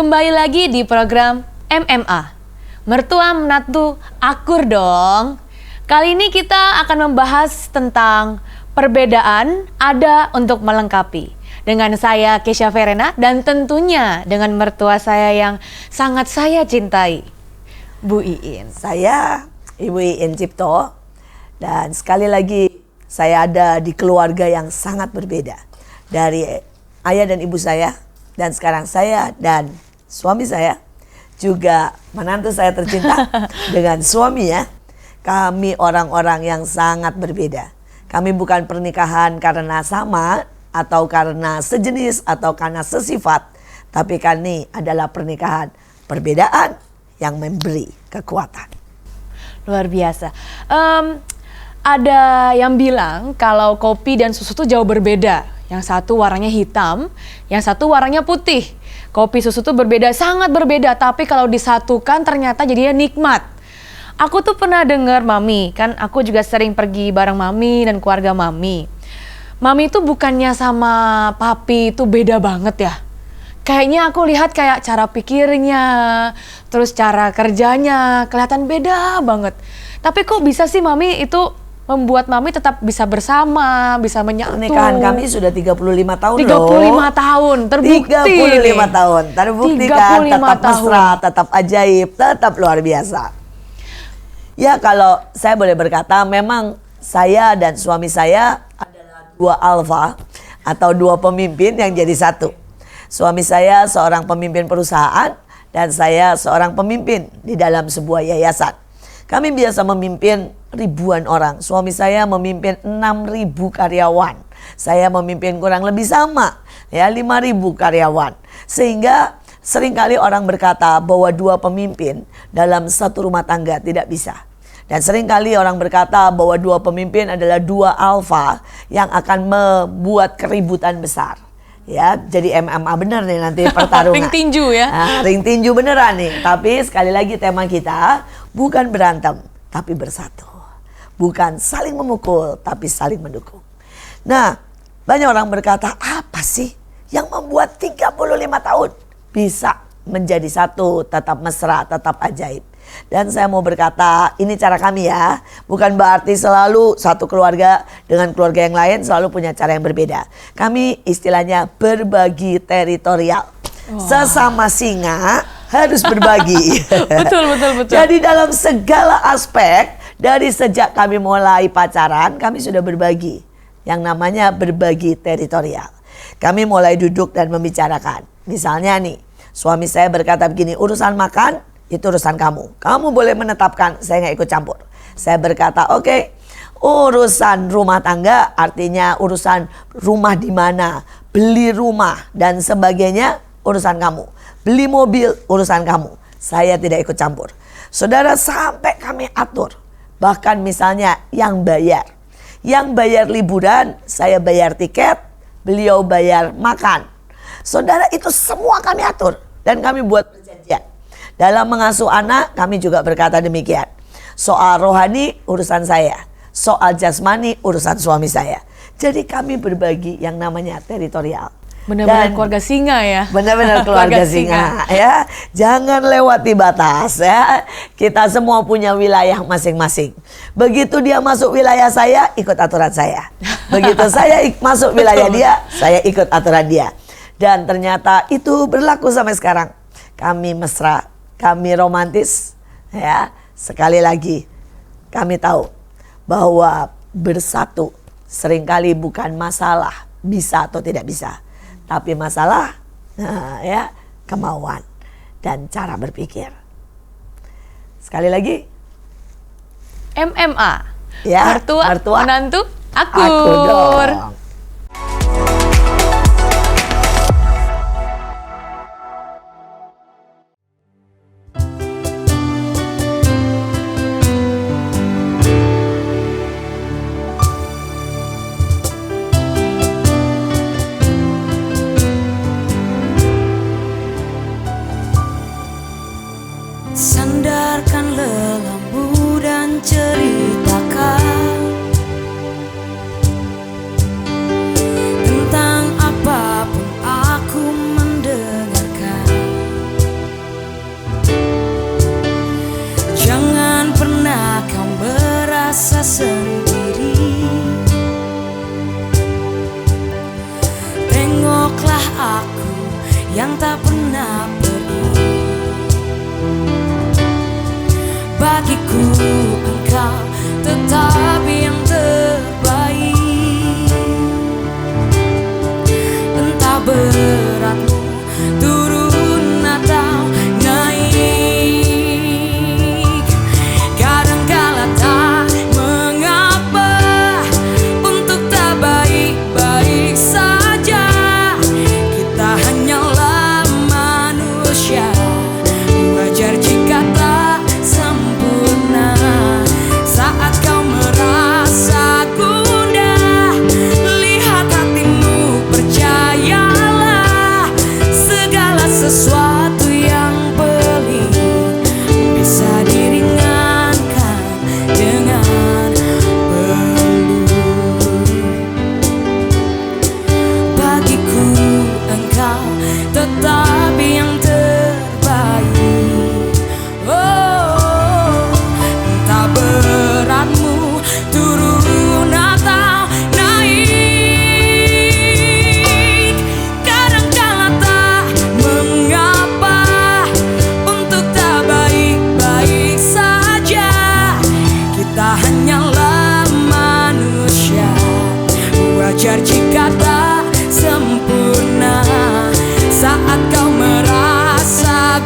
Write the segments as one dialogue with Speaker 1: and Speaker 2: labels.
Speaker 1: Kembali lagi di program MMA. Mertua menantu akur dong. Kali ini kita akan membahas tentang perbedaan ada untuk melengkapi. Dengan saya Kesha Verena dan tentunya dengan mertua saya yang sangat saya cintai, Bu Iin.
Speaker 2: Saya Ibu Iin Cipto dan sekali lagi saya ada di keluarga yang sangat berbeda dari ayah dan ibu saya, dan sekarang saya dan suami saya juga menantu saya tercinta dengan suaminya. Kami orang-orang yang sangat berbeda. Kami bukan pernikahan karena sama atau karena sejenis atau karena sesifat, tapi kami adalah pernikahan perbedaan yang memberi kekuatan.
Speaker 1: Luar biasa. Ada yang bilang kalau kopi dan susu itu jauh berbeda. Yang satu warnanya hitam, yang satu warnanya putih. Kopi susu itu berbeda, sangat berbeda, tapi kalau disatukan ternyata jadinya nikmat. Aku tuh pernah dengar Mami, kan aku juga sering pergi bareng Mami dan keluarga Mami. Mami itu bukannya sama Papi itu beda banget ya. Kayaknya aku lihat kayak cara pikirnya, terus cara kerjanya kelihatan beda banget. Tapi kok bisa sih Mami itu membuat Mami tetap bisa bersama, bisa menyatu.
Speaker 2: Pernikahan kami sudah 35 tahun
Speaker 1: 35
Speaker 2: loh.
Speaker 1: tahun, terbukti
Speaker 2: 35 tahun, terbukti kan, tetap mesra, tetap ajaib, tetap luar biasa. Ya kalau saya boleh berkata, memang saya dan suami saya adalah dua alfa atau dua pemimpin yang jadi satu. Suami saya seorang pemimpin perusahaan dan saya seorang pemimpin di dalam sebuah yayasan. Kami biasa memimpin ribuan orang. Suami saya memimpin 6.000 karyawan. Saya memimpin kurang lebih sama, ya 5.000 karyawan. Sehingga seringkali orang berkata bahwa dua pemimpin dalam satu rumah tangga tidak bisa. Dan seringkali orang berkata bahwa dua pemimpin adalah dua alfa yang akan membuat keributan besar. Ya, jadi MMA bener nih nanti pertarungan.
Speaker 1: Ring tinju ya.
Speaker 2: Nah, ring tinju beneran nih. Tapi sekali lagi tema kita bukan berantem, tapi bersatu. Bukan saling memukul, tapi saling mendukung. Nah, banyak orang berkata, apa sih yang membuat 35 tahun bisa menjadi satu, tetap mesra, tetap ajaib. Dan saya mau berkata, ini cara kami ya. Bukan berarti selalu satu keluarga dengan keluarga yang lain selalu punya cara yang berbeda. Kami istilahnya berbagi teritorial. Sesama singa harus berbagi.
Speaker 1: Betul.
Speaker 2: Jadi dalam segala aspek, dari sejak kami mulai pacaran, kami sudah berbagi. Yang namanya berbagi teritorial. Kami mulai duduk dan membicarakan. Misalnya nih, suami saya berkata begini, urusan makan itu urusan kamu. Kamu boleh menetapkan, saya nggak ikut campur. Saya berkata, oke, urusan rumah tangga artinya urusan rumah di mana, beli rumah dan sebagainya urusan kamu. Beli mobil urusan kamu. Saya tidak ikut campur. Saudara, sampai kami atur. Bahkan misalnya yang bayar. Yang bayar liburan, saya bayar tiket, beliau bayar makan. Saudara, itu semua kami atur dan kami buat perjanjian. Dalam mengasuh anak, kami juga berkata demikian. Soal rohani, urusan saya. Soal jasmani, urusan suami saya. Jadi kami berbagi yang namanya teritorial.
Speaker 1: Benar-benar keluarga singa ya.
Speaker 2: Benar-benar keluarga singa ya. Jangan lewati batas ya. Kita semua punya wilayah masing-masing. Begitu dia masuk wilayah saya, ikut aturan saya. Begitu saya masuk wilayah dia, saya ikut aturan dia. Dan ternyata itu berlaku sampai sekarang. Kami mesra, kami romantis ya. Sekali lagi kami tahu bahwa bersatu seringkali bukan masalah bisa atau tidak bisa, tapi masalah ya kemauan dan cara berpikir. Sekali lagi
Speaker 1: MMA
Speaker 2: ya,
Speaker 1: mertua menantu akur.
Speaker 2: Aku dong.
Speaker 3: Sandarkan lelahmu dan ceritakan tentang apapun aku mendengarkan.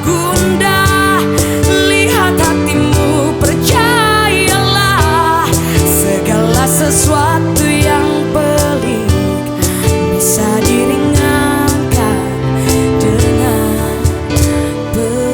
Speaker 3: gundah. Lihat hatimu, percayalah, segala sesuatu yang pelik bisa diringankan dengan peluk.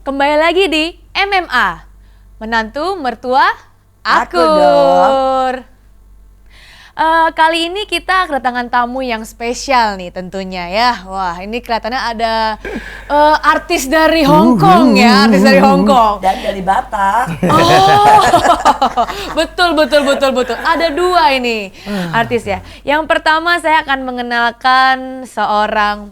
Speaker 1: Kembali lagi di MMA, Menantu Mertua
Speaker 2: Aku
Speaker 1: Akur. Kali ini kita kedatangan tamu yang spesial nih tentunya ya. Wah, ini kelihatannya ada artis dari Hong Kong ya, artis dari Hong Kong.
Speaker 2: Dan dari Batak.
Speaker 1: Oh, betul. Ada dua ini artis ya. Yang pertama saya akan mengenalkan seorang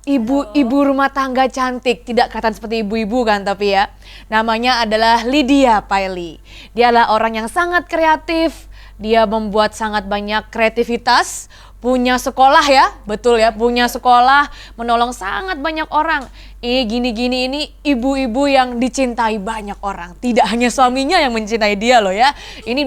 Speaker 1: ibu rumah tangga cantik, tidak kelihatan seperti ibu-ibu kan tapi ya. Namanya adalah Lydia Paili. Dia adalah orang yang sangat kreatif, dia membuat sangat banyak kreativitas, punya sekolah ya, betul ya, punya sekolah, menolong sangat banyak orang. Ini gini-gini ini ibu-ibu yang dicintai banyak orang. Tidak hanya suaminya yang mencintai dia loh ya. Ini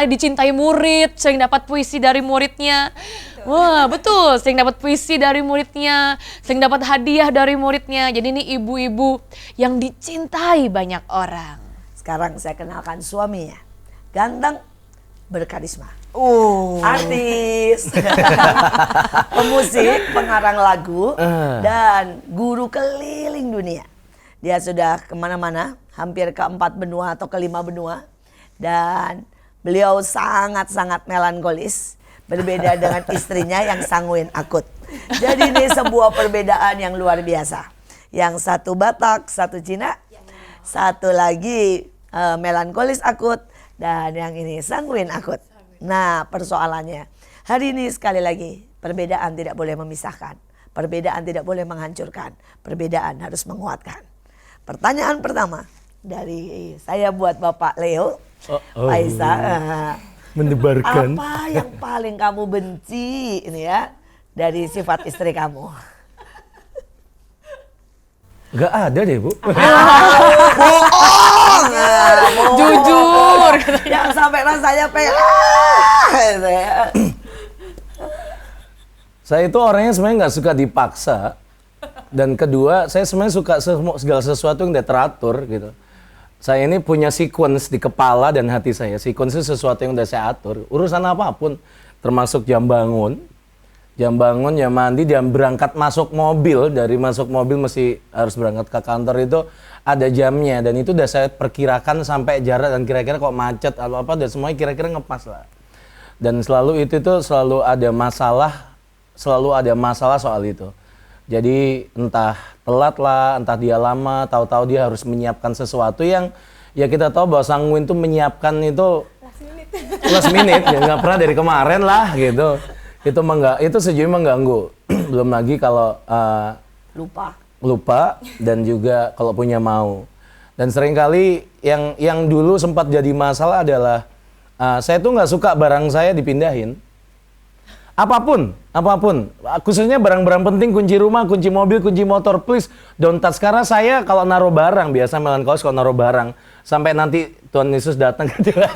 Speaker 1: dicintai murid, sering dapat puisi dari muridnya. Wah betul, sering dapat puisi dari muridnya, sering dapat hadiah dari muridnya. Jadi ini ibu-ibu yang dicintai banyak orang.
Speaker 2: Sekarang saya kenalkan suaminya. Ganteng, berkarisma. Artis, pemusik, pengarang lagu, dan guru keliling dunia. Dia sudah kemana-mana, hampir ke 4 benua atau ke 5 benua. Dan beliau sangat-sangat melankolis. Berbeda dengan istrinya yang sanguin akut. Jadi ini sebuah perbedaan yang luar biasa. Yang satu Batak, satu Cina, satu lagi melankolis akut, dan yang ini sanguin akut. Nah persoalannya, hari ini sekali lagi, perbedaan tidak boleh memisahkan. Perbedaan tidak boleh menghancurkan. Perbedaan harus menguatkan. Pertanyaan pertama dari saya buat Bapak Leo, Faisa.
Speaker 4: Mendebarkan.
Speaker 2: Apa yang paling kamu benci ini ya dari sifat istri kamu?
Speaker 4: Gak ada deh Bu.
Speaker 2: Bohong.
Speaker 1: Jujur.
Speaker 2: Yang sampai rasanya pengen.
Speaker 4: Saya itu orangnya sebenarnya nggak suka dipaksa. Dan kedua, saya sebenarnya suka segala sesuatu yang udah teratur gitu. Saya ini punya sequence di kepala dan hati saya. Sequence itu sesuatu yang udah saya atur. Urusan apapun, termasuk jam bangun, jam mandi, jam berangkat masuk mobil. Dari masuk mobil mesti harus berangkat ke kantor itu ada jamnya. Dan itu udah saya perkirakan sampai jarak dan kira-kira kok macet atau apa, dan semuanya kira-kira ngepas lah. Dan selalu itu tuh selalu ada masalah soal itu. Jadi entah telat lah, entah dia lama, tahu-tahu dia harus menyiapkan sesuatu yang ya kita tahu bahwa sanguin tuh menyiapkan itu last minute ya, nggak pernah dari kemarin lah gitu. Itu sejujurnya mengganggu. Belum lagi kalau lupa dan juga kalau punya mau. Dan seringkali yang dulu sempat jadi masalah adalah saya tuh nggak suka barang saya dipindahin. Apapun, khususnya barang-barang penting, kunci rumah, kunci mobil, kunci motor, please don't touch. Karena saya kalau naruh barang, biasa melankolis kalau naruh barang, sampai nanti Tuhan Yesus datang juga,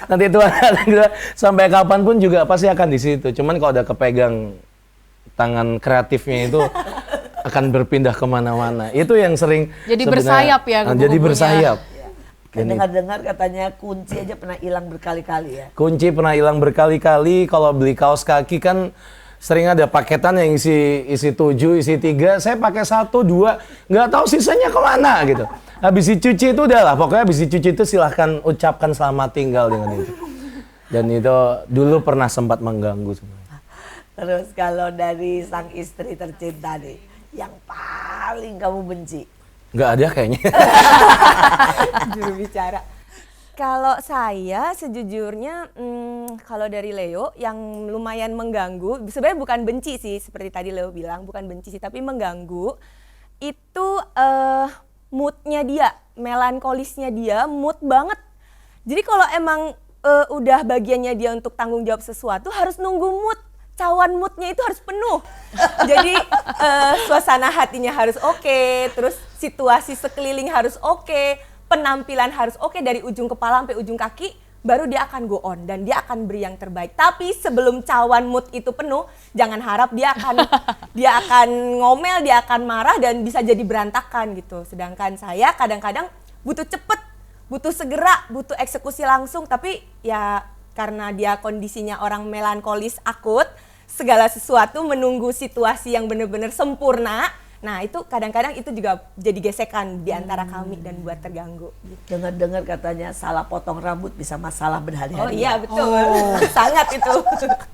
Speaker 4: nanti Tuhan datang juga, sampai kapanpun juga pasti akan di situ. Cuman kalau udah kepegang tangan kreatifnya itu akan berpindah kemana-mana. Itu yang sering
Speaker 1: Jadi bersayap ya kubu-kubunya.
Speaker 4: Jadi bersayap.
Speaker 2: Dengar-dengar katanya kunci aja pernah hilang berkali-kali ya.
Speaker 4: Kunci pernah hilang berkali-kali. Kalau beli kaos kaki kan sering ada paketan yang isi 7, isi 3. Saya pakai 1, 2, nggak tahu sisanya kemana gitu. Habis dicuci itu udahlah. Pokoknya habis dicuci itu silahkan ucapkan selamat tinggal dengan itu. Dan itu dulu pernah sempat mengganggu sebenarnya.
Speaker 2: Terus kalau dari sang istri tercinta nih, yang paling kamu benci?
Speaker 4: Nggak ada kayaknya.
Speaker 5: Juru bicara. Kalau saya sejujurnya, kalau dari Leo yang lumayan mengganggu, sebenarnya bukan benci sih, seperti tadi Leo bilang, bukan benci sih, tapi mengganggu, itu moodnya dia, melankolisnya dia, mood banget. Jadi kalau emang udah bagiannya dia untuk tanggung jawab sesuatu, harus nunggu mood. Cawan moodnya itu harus penuh. Jadi suasana hatinya harus oke, terus situasi sekeliling harus oke, penampilan harus oke dari ujung kepala sampai ujung kaki, baru dia akan go on dan dia akan beri yang terbaik. Tapi sebelum cawan mood itu penuh, jangan harap dia akan ngomel, dia akan marah dan bisa jadi berantakan gitu. Sedangkan saya kadang-kadang butuh cepet, butuh segera, butuh eksekusi langsung. Tapi ya karena dia kondisinya orang melankolis akut, segala sesuatu menunggu situasi yang benar-benar sempurna. Nah itu kadang-kadang itu juga jadi gesekan di antara kami dan buat terganggu.
Speaker 2: Dengar-dengar katanya salah potong rambut bisa masalah berhari-hari.
Speaker 5: Oh iya betul, sangat itu.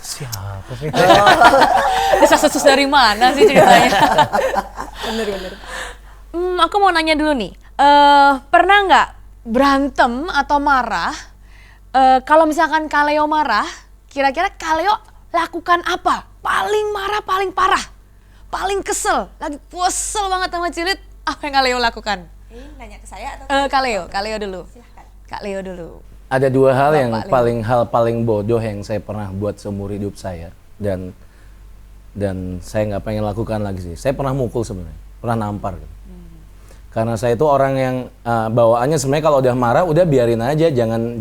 Speaker 4: Siapa sih?
Speaker 1: Desas-desus dari mana sih ceritanya?
Speaker 5: Bener-bener.
Speaker 1: Aku mau nanya dulu nih, pernah nggak berantem atau marah? Kalau misalkan Kaleo marah, kira-kira Kaleo lakukan apa? Paling marah, paling parah, paling kesel, lagi kesel banget sama Cilit, apa yang Kaleo lakukan?
Speaker 5: Ini nanya ke saya atau?
Speaker 1: Kaleo dulu.
Speaker 5: Silahkan.
Speaker 1: Kak Leo dulu.
Speaker 4: Ada dua hal yang
Speaker 1: Bapak Leo.
Speaker 4: paling bodoh yang saya pernah buat seumur hidup saya dan saya nggak pengen lakukan lagi sih. Saya pernah mukul sebenarnya, pernah nampar gitu. Karena saya itu orang yang bawaannya sebenarnya kalau udah marah udah biarin aja, jangan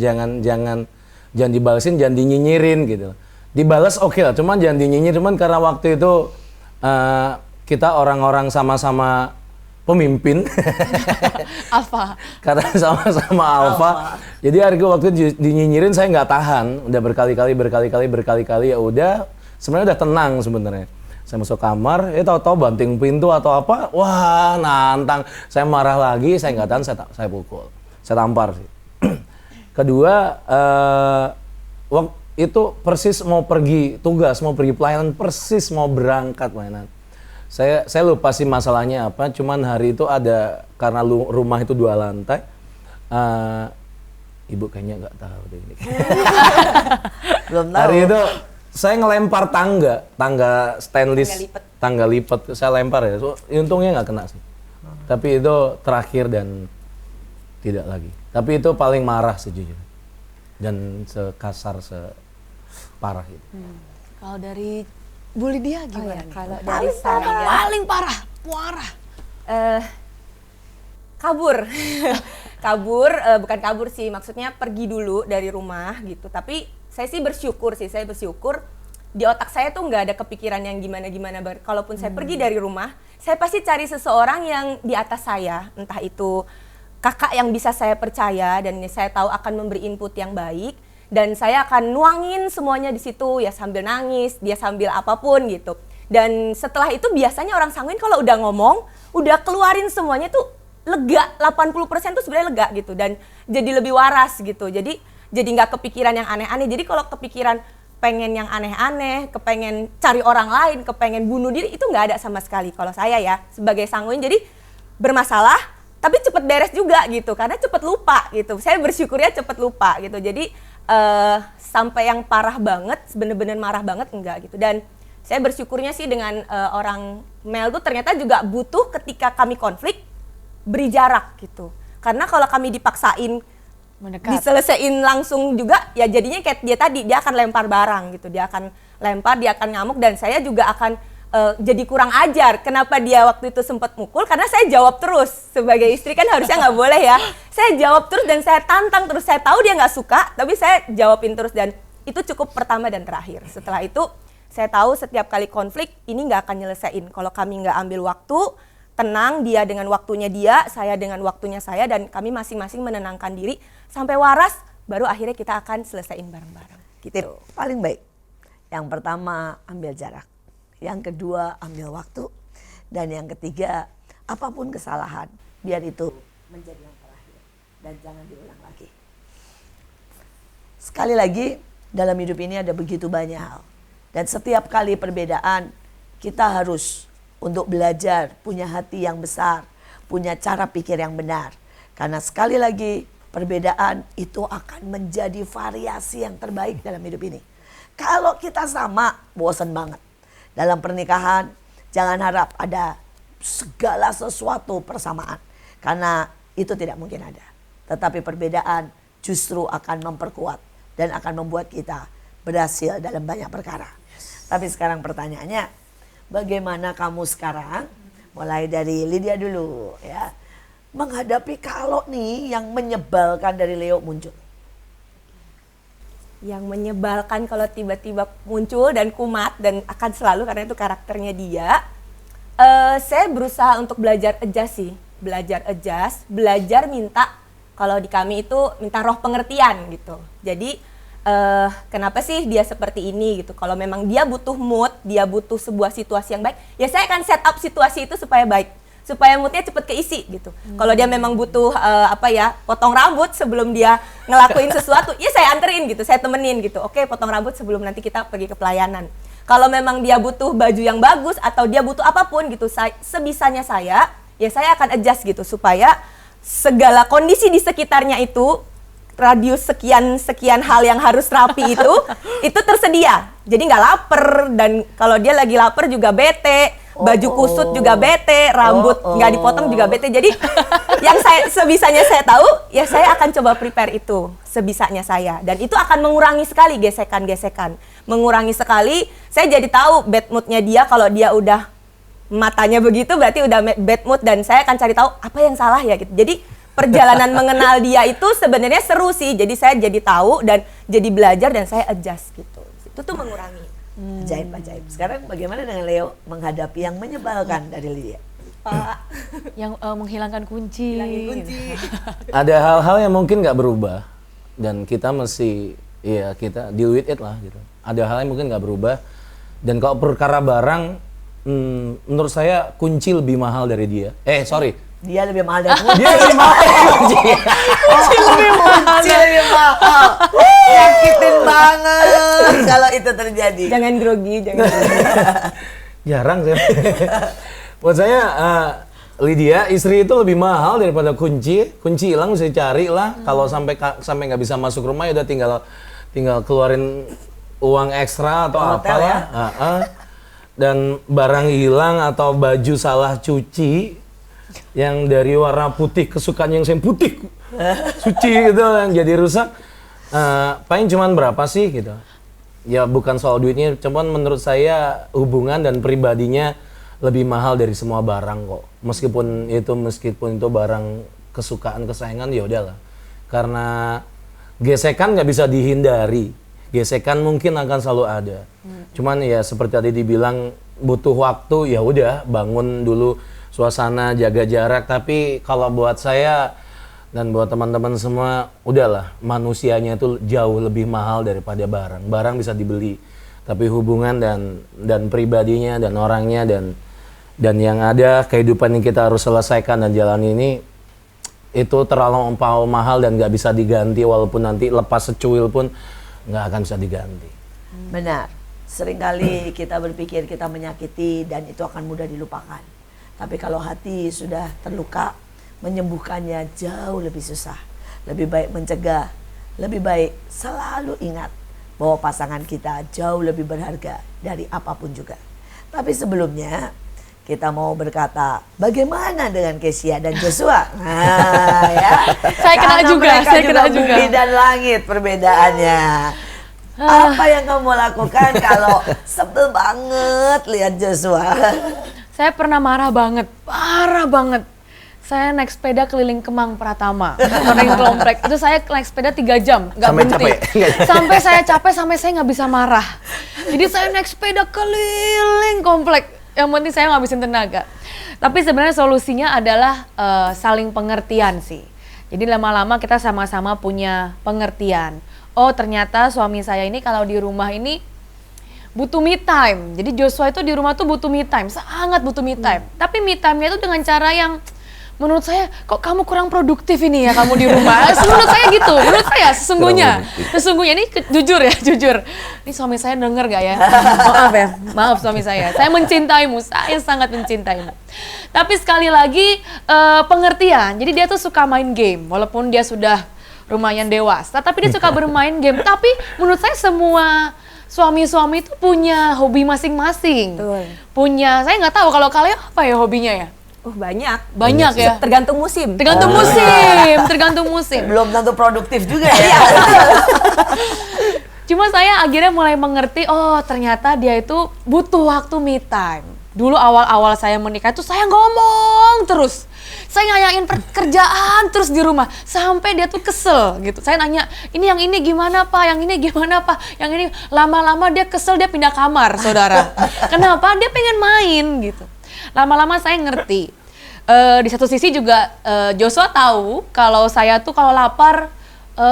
Speaker 4: dibalesin, jangan dinyinyirin gitu. Dibalas oke lah, cuman jangan dinyinyir. Cuman karena waktu itu kita orang-orang sama-sama pemimpin,
Speaker 1: Alfa.
Speaker 4: karena sama-sama alfa. Jadi hari itu waktu dinyinyirin saya nggak tahan, udah berkali-kali ya udah. Sebenarnya udah tenang sebenarnya. Saya masuk kamar, tahu-tahu banting pintu atau apa, wah nantang. Saya marah lagi, saya nggak tahan, saya pukul, saya tampar sih. Kedua, itu persis mau pergi tugas, mau pergi pelayanan, persis mau berangkat pelayanan. Saya lupa sih masalahnya apa, cuman hari itu ada, karena rumah itu 2 lantai, ibu kayaknya nggak tahu deh ini.
Speaker 2: Belum tahu.
Speaker 4: Hari itu saya ngelempar tangga stainless, tangga lipat, saya lempar ya. So, untungnya nggak kena sih. Tapi itu terakhir dan tidak lagi. Tapi itu paling marah sejujurnya. Dan sekasar, separah itu.
Speaker 1: Kalau dari Bu Lydia gimana nih?
Speaker 5: Kalau dari saya
Speaker 1: Paling parah.
Speaker 5: kabur. Bukan kabur sih, maksudnya pergi dulu dari rumah gitu. Tapi saya bersyukur di otak saya tuh nggak ada kepikiran yang gimana-gimana. Kalaupun saya pergi dari rumah, saya pasti cari seseorang yang di atas saya, entah itu kakak yang bisa saya percaya dan saya tahu akan memberi input yang baik, dan saya akan nuangin semuanya di situ ya, sambil nangis, dia sambil apapun gitu. Dan setelah itu biasanya orang sanguin kalau udah ngomong, udah keluarin semuanya tuh lega, 80% tuh sebenarnya lega gitu, dan jadi lebih waras gitu. Jadi nggak kepikiran yang aneh-aneh. Jadi kalau kepikiran pengen yang aneh-aneh, kepengen cari orang lain, kepengen bunuh diri, itu nggak ada sama sekali kalau saya ya sebagai sanguin. Jadi bermasalah tapi cepet beres juga gitu, karena cepet lupa gitu. Saya bersyukurnya cepet lupa gitu. Jadi sampai yang parah banget, bener-bener marah banget enggak gitu. Dan saya bersyukurnya sih dengan orang Mel tuh ternyata juga butuh ketika kami konflik beri jarak gitu. Karena kalau kami dipaksain diselesain langsung juga ya jadinya kayak dia tadi, dia akan lempar barang gitu, dia akan lempar, dia akan ngamuk, dan saya juga akan jadi kurang ajar. Kenapa dia waktu itu sempat mukul? Karena saya jawab terus, sebagai istri kan harusnya nggak boleh ya, saya jawab terus dan saya tantang terus. Saya tahu dia nggak suka tapi saya jawabin terus, dan itu cukup pertama dan terakhir. Setelah itu saya tahu setiap kali konflik ini nggak akan nyelesain kalau kami nggak ambil waktu tenang, dia dengan waktunya dia, saya dengan waktunya saya, dan kami masing-masing menenangkan diri sampai waras, baru akhirnya kita akan selesaiin bareng-bareng.
Speaker 2: Tip paling baik. Yang pertama, ambil jarak. Yang kedua, ambil waktu. Dan yang ketiga, apapun kesalahan, biar itu menjadi yang terakhir. Dan jangan diulang lagi. Sekali lagi, dalam hidup ini ada begitu banyak hal. Dan setiap kali perbedaan, kita harus untuk belajar, punya hati yang besar, punya cara pikir yang benar. Karena sekali lagi, perbedaan itu akan menjadi variasi yang terbaik dalam hidup ini. Kalau kita sama, bosan banget. Dalam pernikahan, jangan harap ada segala sesuatu persamaan. Karena itu tidak mungkin ada. Tetapi perbedaan justru akan memperkuat dan akan membuat kita berhasil dalam banyak perkara. Tapi sekarang pertanyaannya, bagaimana kamu sekarang Mulai dari Lydia dulu ya. Menghadapi kalau nih yang menyebalkan dari Leo muncul.
Speaker 5: Yang menyebalkan kalau tiba-tiba muncul dan kumat dan akan selalu karena itu karakternya dia. Saya berusaha untuk belajar adjust sih, belajar adjust, belajar minta, kalau di kami itu minta roh pengertian gitu. Jadi kenapa sih dia seperti ini gitu? Kalau memang dia butuh mood, dia butuh sebuah situasi yang baik, ya saya akan set up situasi itu supaya baik, supaya moodnya cepet keisi gitu. Kalau dia memang butuh potong rambut sebelum dia ngelakuin sesuatu, ya saya anterin gitu, saya temenin gitu. Oke, potong rambut sebelum nanti kita pergi ke pelayanan. Kalau memang dia butuh baju yang bagus atau dia butuh apapun gitu, sebisanya saya akan adjust gitu supaya segala kondisi di sekitarnya itu, radius sekian hal yang harus rapi itu tersedia. Jadi nggak lapar, dan kalau dia lagi lapar juga bete, baju kusut juga bete, rambut nggak dipotong juga bete. Jadi yang sebisanya saya tahu, ya saya akan coba prepare itu sebisanya saya, dan itu akan mengurangi sekali gesekan-gesekan, mengurangi sekali. Saya jadi tahu bad moodnya dia. Kalau dia udah matanya begitu berarti udah bad mood, dan saya akan cari tahu apa yang salah ya gitu. Jadi perjalanan mengenal dia itu sebenarnya seru sih. Jadi saya jadi tahu dan jadi belajar dan saya adjust gitu. Itu tuh mengurangi.
Speaker 2: Ajaib. Sekarang bagaimana dengan Leo menghadapi yang menyebalkan dari Lydia?
Speaker 5: Pak,
Speaker 1: Yang menghilangkan kunci.
Speaker 5: hilangin kunci.
Speaker 4: Ada hal-hal yang mungkin nggak berubah dan kita mesti kita deal with it lah gitu. Ada hal yang mungkin nggak berubah, dan kalau perkara barang, menurut saya kunci lebih mahal dari dia.
Speaker 2: Dia lebih mahal dari kunci.
Speaker 4: Dia lebih mahal dari kunci.
Speaker 2: Kunci lebih mahal. Nyakitin banget kalau itu terjadi.
Speaker 5: Jangan grogi, jangan grogi.
Speaker 4: Jarang sih. Buat saya Lydia, istri itu lebih mahal daripada kunci. Kunci hilang bisa cari lah. Kalau sampai nggak bisa masuk rumah, ya udah tinggal keluarin uang ekstra atau
Speaker 2: Hotel
Speaker 4: apa
Speaker 2: ya.
Speaker 4: Dan barang hilang atau baju salah cuci yang dari warna putih kesukaan yang saya putih suci gitu yang jadi rusak, paling cuman berapa sih gitu. Ya bukan soal duitnya, cuman menurut saya hubungan dan pribadinya lebih mahal dari semua barang kok. Meskipun itu barang kesukaan kesayangan, ya udahlah. Karena gesekan nggak bisa dihindari. Gesekan mungkin akan selalu ada. Cuman ya seperti tadi dibilang butuh waktu, ya udah bangun dulu suasana, jaga jarak. Tapi kalau buat saya dan buat teman-teman semua, udahlah, manusianya itu jauh lebih mahal daripada barang. Barang bisa dibeli, tapi hubungan dan pribadinya dan orangnya dan yang ada kehidupan yang kita harus selesaikan dan jalan ini itu terlalu mahal dan nggak bisa diganti, walaupun nanti lepas secuil pun nggak akan bisa diganti.
Speaker 2: Benar. Seringkali kita berpikir kita menyakiti dan itu akan mudah dilupakan. Tapi kalau hati sudah terluka, menyembuhkannya jauh lebih susah. Lebih baik mencegah, lebih baik selalu ingat bahwa pasangan kita jauh lebih berharga dari apapun juga. Tapi sebelumnya kita mau berkata bagaimana dengan Kezia dan Joshua. Nah, ya.
Speaker 1: Saya kena
Speaker 2: Karena
Speaker 1: juga,
Speaker 2: mereka
Speaker 1: saya kena juga.
Speaker 2: bumi dan langit perbedaannya. Apa yang kamu lakukan kalau sebel banget lihat Joshua?
Speaker 1: Saya pernah marah banget. Saya naik sepeda keliling Kemang Pratama, keliling komplek. Itu saya naik sepeda 3 jam, nggak
Speaker 4: Sampai
Speaker 1: berhenti.
Speaker 4: capek?
Speaker 1: Sampai saya capek, sampai saya nggak bisa marah. Jadi saya naik sepeda keliling komplek. Yang penting saya ngabisin tenaga. Tapi sebenarnya solusinya adalah saling pengertian sih. Jadi lama-lama kita sama-sama punya pengertian. Oh ternyata suami saya ini kalau di rumah ini butuh me time. Jadi Joshua itu di rumah tuh butuh me time, sangat butuh me time. Tapi me time-nya itu dengan cara yang menurut saya, kok kamu kurang produktif ini ya kamu di rumah. Menurut saya gitu, menurut saya sesungguhnya ini jujur. Ini suami saya denger gak ya? Maaf suami saya mencintaimu, saya sangat mencintaimu. Tapi sekali lagi pengertian, jadi dia tuh suka main game, walaupun dia sudah lumayan dewasa, tapi dia suka bermain game. Tapi menurut saya semua suami-suami itu punya hobi masing-masing.
Speaker 5: Betul.
Speaker 1: Saya nggak tahu kalau kalian apa ya hobinya ya?
Speaker 5: Banyak
Speaker 1: Ya.
Speaker 5: tergantung musim.
Speaker 1: Tergantung musim.
Speaker 2: Belum tentu produktif juga ya.
Speaker 1: Cuma saya akhirnya mulai mengerti, oh ternyata dia itu butuh waktu me time. Dulu awal-awal saya menikah itu saya ngomong terus. Saya nanyain pekerjaan terus di rumah. Sampai dia tuh kesel gitu. Saya nanya, ini yang ini gimana Pak? Yang ini gimana Pak? Yang ini lama-lama dia kesel, dia pindah kamar, saudara. Kenapa? Dia pengen main gitu. Lama-lama saya ngerti. Di satu sisi juga Joshua tahu kalau saya tuh kalau lapar,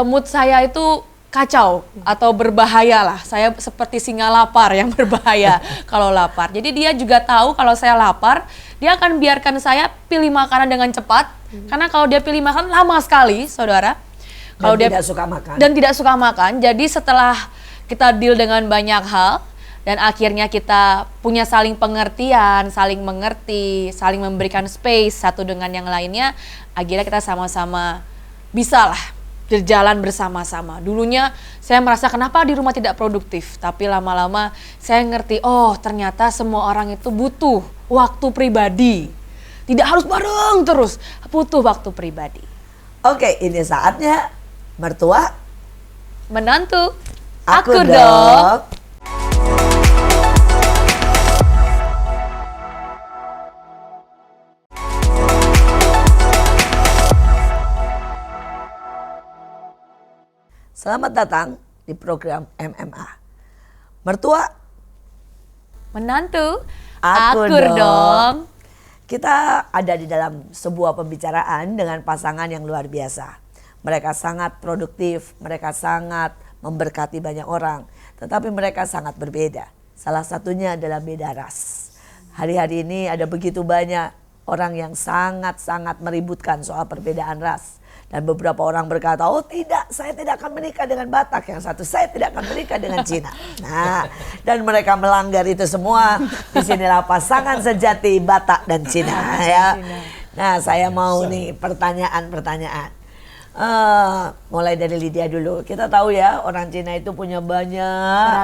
Speaker 1: mood saya itu kacau atau berbahaya lah. Saya seperti singa lapar yang berbahaya kalau lapar. Jadi dia juga tahu kalau saya lapar, dia akan biarkan saya pilih makanan dengan cepat. Karena kalau dia pilih makan lama sekali, saudara. Kalau dia
Speaker 2: tidak suka makan.
Speaker 1: Dan tidak suka makan. Jadi setelah kita deal dengan banyak hal dan akhirnya kita punya saling pengertian, saling mengerti, saling memberikan space satu dengan yang lainnya, akhirnya kita sama-sama bisa lah berjalan bersama-sama. Dulunya saya merasa kenapa di rumah tidak produktif, tapi lama-lama saya ngerti, oh ternyata semua orang itu butuh waktu pribadi. Tidak harus bareng terus, butuh waktu pribadi.
Speaker 2: Oke, ini saatnya mertua.
Speaker 1: Menantu,
Speaker 2: Aku
Speaker 1: aku dong.
Speaker 2: dong. Selamat datang di program MMA. Mertua,
Speaker 1: Menantu,
Speaker 2: Aku
Speaker 1: aku
Speaker 2: dong.
Speaker 1: dong.
Speaker 2: kita ada di dalam sebuah pembicaraan dengan pasangan yang luar biasa. Mereka sangat produktif, mereka sangat memberkati banyak orang, tetapi mereka sangat berbeda. Salah satunya adalah beda ras. Hari-hari ini ada begitu banyak orang yang sangat-sangat meributkan soal perbedaan ras. Dan beberapa orang berkata, oh tidak, saya tidak akan menikah dengan Batak. Yang satu, saya tidak akan menikah dengan Cina. Nah, dan mereka melanggar itu semua. Disinilah pasangan sejati Batak dan Cina. Ya. Nah, saya mau nih pertanyaan-pertanyaan. Mulai dari Lydia dulu. Kita tahu ya, orang Cina itu punya banyak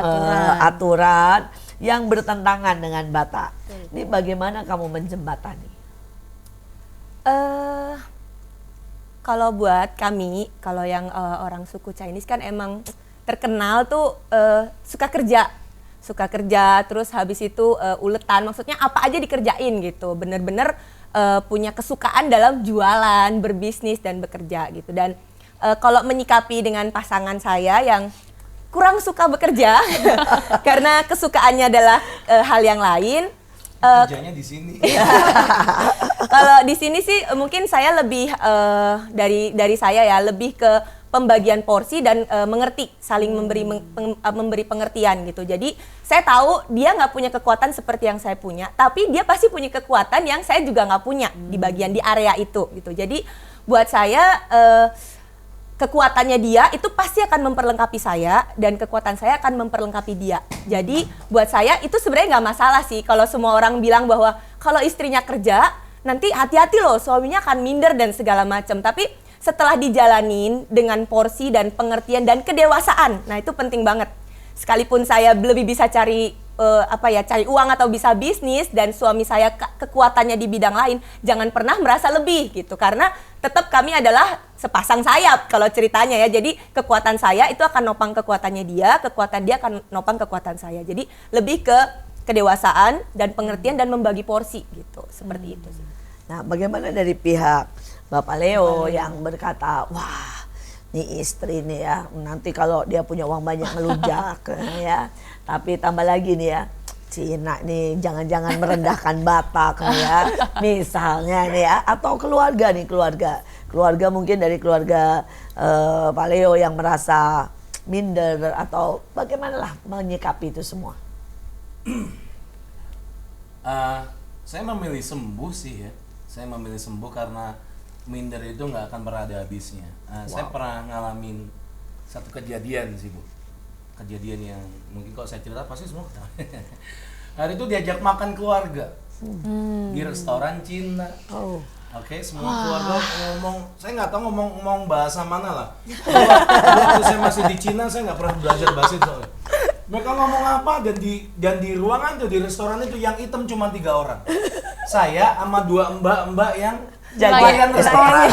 Speaker 2: aturan yang bertentangan dengan Batak. Ini bagaimana kamu menjembatani?
Speaker 5: Kalau buat kami, kalau yang orang suku Chinese kan emang terkenal tuh suka kerja, terus habis itu uletan, maksudnya apa aja dikerjain gitu, bener-bener punya kesukaan dalam jualan, berbisnis dan bekerja gitu. Dan kalau menyikapi dengan pasangan saya yang kurang suka bekerja karena kesukaannya adalah hal yang lain.
Speaker 4: Kerjanya di sini.
Speaker 5: Kalau di sini sih mungkin saya lebih dari saya ya, lebih ke pembagian porsi dan mengerti, saling memberi pengertian gitu. Jadi saya tahu dia nggak punya kekuatan seperti yang saya punya, tapi dia pasti punya kekuatan yang saya juga nggak punya di bagian di area itu gitu. Jadi buat saya kekuatannya dia itu pasti akan memperlengkapi saya dan kekuatan saya akan memperlengkapi dia. Jadi buat saya itu sebenarnya nggak masalah sih kalau semua orang bilang bahwa kalau istrinya kerja nanti hati-hati loh suaminya akan minder dan segala macam. Tapi setelah dijalanin dengan porsi dan pengertian dan kedewasaan, nah itu penting banget. Sekalipun saya lebih bisa cari cari uang atau bisa bisnis dan suami saya kekuatannya di bidang lain, jangan pernah merasa lebih gitu, karena tetap kami adalah sepasang sayap kalau ceritanya ya. Jadi kekuatan saya itu akan nopang kekuatannya dia, kekuatan dia akan nopang kekuatan saya. Jadi lebih ke kedewasaan dan pengertian dan membagi porsi gitu, seperti itu sih.
Speaker 2: Nah, bagaimana dari pihak Bapak Leo yang berkata, wah, nih istri nih ya, nanti kalau dia punya uang banyak ngelunjak ya. Tapi tambah lagi nih ya, Cina nih jangan-jangan merendahkan Batak ya. Misalnya nih ya, atau keluarga nih, keluarga mungkin dari keluarga Pak Leo yang merasa minder atau bagaimana lah menyikapi itu semua.
Speaker 4: Saya memilih sembuh sih ya. Saya memilih sembuh karena minder itu nggak akan pernah ada habisnya. Saya pernah ngalamin satu kejadian sih Bu. Kejadian yang mungkin kalau saya cerita pasti semua tahu. Hari itu diajak makan keluarga di restoran Cina. Oke, semua keluarga ngomong, saya nggak tahu ngomong bahasa mana lah. Waktu saya masih di Cina, saya nggak pernah belajar bahasa itu. Mereka ngomong apa dan di ruangan tuh di restoran itu yang hitam cuma 3 orang. Saya sama 2 mbak-mbak yang jagain restoran.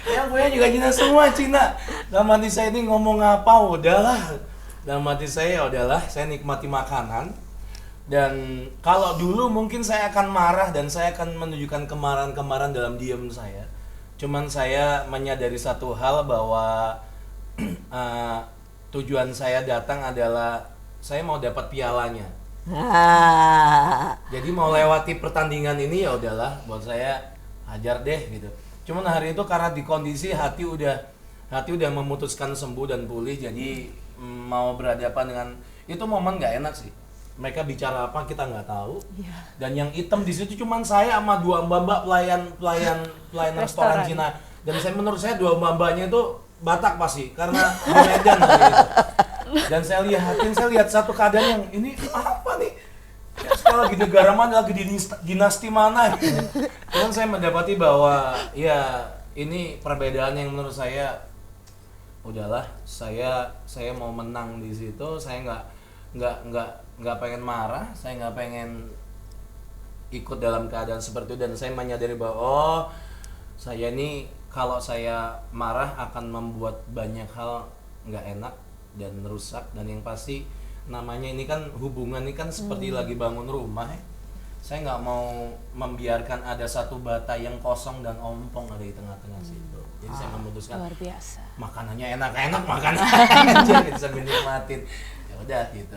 Speaker 4: Yang punya juga Cina semua Cina. Dalam hati saya ini ngomong apa udahlah. Dalam hati saya udahlah, saya nikmati makanan. Dan kalau dulu mungkin saya akan marah dan saya akan menunjukkan kemarahan-kemarahan dalam diam saya. Cuman saya menyadari satu hal bahwa tujuan saya datang adalah saya mau dapat pialanya. Jadi mau lewati pertandingan ini ya udahlah, buat saya hajar deh gitu. Cuman hari itu karena di kondisi hati udah memutuskan sembuh dan pulih, jadi mau berhadapan dengan itu momen nggak enak sih. Mereka bicara apa kita nggak tahu. Dan yang hitam di situ cuman saya sama dua mbak-mbak pelayan restoran Cina. Dan menurut saya dua mbak-mbaknya itu Batak pasti karena di Medan gitu. Dan saya lihat satu keadaan yang ini apa nih? Ya, sekarang lagi negara mana, lagi di dinasti mana gitu. Cuman saya mendapati bahwa ya ini perbedaan yang menurut saya udahlah, saya mau menang di situ. Saya nggak pengen marah, saya nggak pengen ikut dalam keadaan seperti itu, dan saya menyadari bahwa saya ini kalau saya marah akan membuat banyak hal nggak enak dan rusak. Dan yang pasti namanya ini kan hubungan ini kan seperti lagi bangun rumah ya. Saya nggak mau membiarkan ada satu bata yang kosong dan ompong ada di tengah-tengah situ. Jadi saya memutuskan
Speaker 1: Luar biasa.
Speaker 4: makanannya enak-enak, makan aja gitu sambil nikmatin. Ya udah gitu,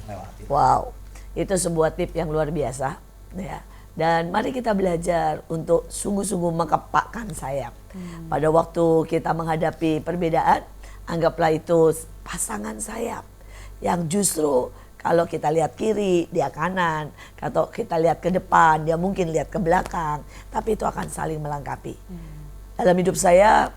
Speaker 4: lewatin.
Speaker 2: Wow, itu sebuah tip yang luar biasa, ya. Dan mari kita belajar untuk sungguh-sungguh mengepakkan sayap. Pada waktu kita menghadapi perbedaan, anggaplah itu pasangan sayap yang justru kalau kita lihat kiri, dia kanan. Kalau kita lihat ke depan, dia mungkin lihat ke belakang. Tapi itu akan saling melengkapi. Dalam hidup saya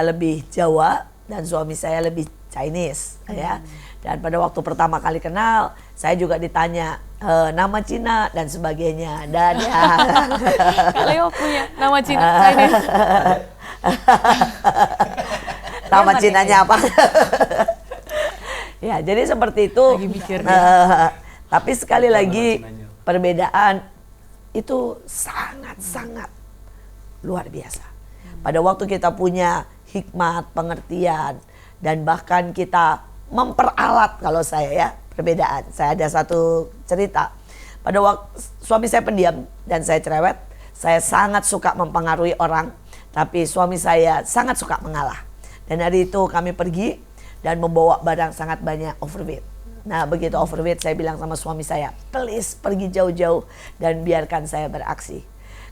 Speaker 2: lebih Jawa dan suami saya lebih Chinese, ya. Dan pada waktu pertama kali kenal, saya juga ditanya nama Cina dan sebagainya. Dan ya,
Speaker 1: Leo punya nama Cina Chinese.
Speaker 2: nama Cinanya apa? Ya, jadi seperti itu.
Speaker 1: Lagi mikir
Speaker 2: Tapi sekali lagi
Speaker 4: Cinanya.
Speaker 2: perbedaan itu sangat-sangat luar biasa. Pada waktu kita punya hikmat, pengertian, dan bahkan kita memperalat, kalau saya ya, perbedaan. Saya ada satu cerita. Pada waktu suami saya pendiam dan saya cerewet, saya sangat suka mempengaruhi orang, tapi suami saya sangat suka mengalah. Dan hari itu kami pergi dan membawa barang sangat banyak overweight. Nah, begitu overweight saya bilang sama suami saya, please pergi jauh-jauh dan biarkan saya beraksi.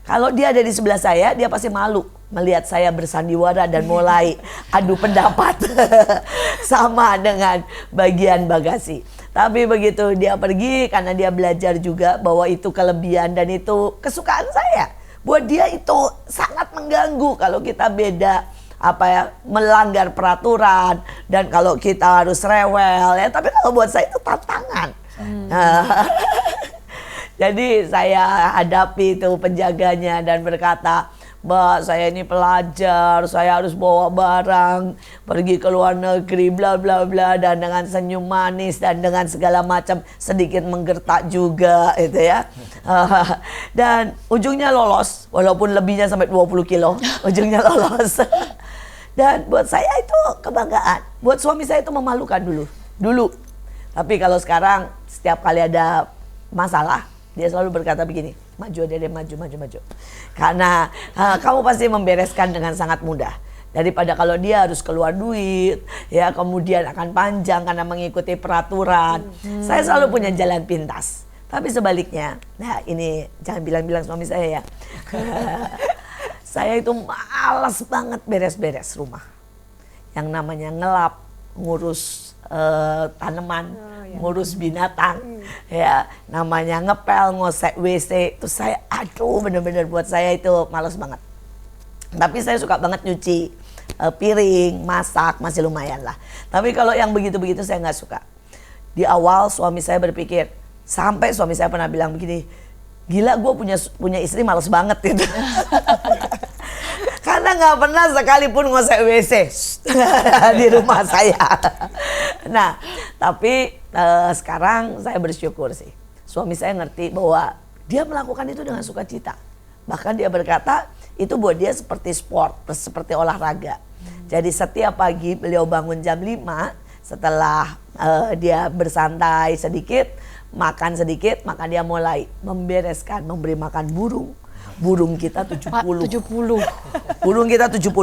Speaker 2: Kalau dia ada di sebelah saya, dia pasti malu melihat saya bersandiwara dan mulai adu pendapat sama dengan bagian bagasi. Tapi begitu dia pergi, karena dia belajar juga bahwa itu kelebihan dan itu kesukaan saya. Buat dia itu sangat mengganggu kalau kita beda, melanggar peraturan, dan kalau kita harus rewel ya. Tapi kalau buat saya itu tantangan. Jadi saya hadapi itu penjaganya dan berkata, Mbak, saya ini pelajar, saya harus bawa barang, pergi ke luar negeri, bla bla bla, dan dengan senyum manis dan dengan segala macam, sedikit menggertak juga, itu ya. Dan ujungnya lolos, walaupun lebihnya sampai 20 kilo, ujungnya lolos. Dan buat saya itu kebanggaan, buat suami saya itu memalukan dulu. Tapi kalau sekarang setiap kali ada masalah, dia selalu berkata begini, maju deh, maju. Karena kamu pasti membereskan dengan sangat mudah. Daripada kalau dia harus keluar duit, ya kemudian akan panjang karena mengikuti peraturan. Saya selalu punya jalan pintas. Tapi sebaliknya, nah ini jangan bilang-bilang suami saya ya. Saya itu malas banget beres-beres rumah. Yang namanya ngelap, ngurus tanaman, ngurus binatang, ya namanya ngepel, ngosek WC, itu saya bener-bener buat saya itu malas banget. Tapi saya suka banget nyuci piring, masak, masih lumayan lah. Tapi kalau yang begitu-begitu saya nggak suka. Di awal suami saya berpikir, sampai suami saya pernah bilang begini, gila gue punya istri malas banget gitu. Karena nggak pernah sekalipun ngosek WC di rumah saya. Nah, tapi sekarang saya bersyukur sih. Suami saya ngerti bahwa dia melakukan itu dengan sukacita. Bahkan dia berkata itu buat dia seperti sport, seperti olahraga. Jadi setiap pagi beliau bangun jam 5, Setelah dia bersantai sedikit, makan sedikit, maka dia mulai membereskan, memberi makan burung. Burung kita 70.
Speaker 1: Pak, 70.
Speaker 2: Burung kita 70,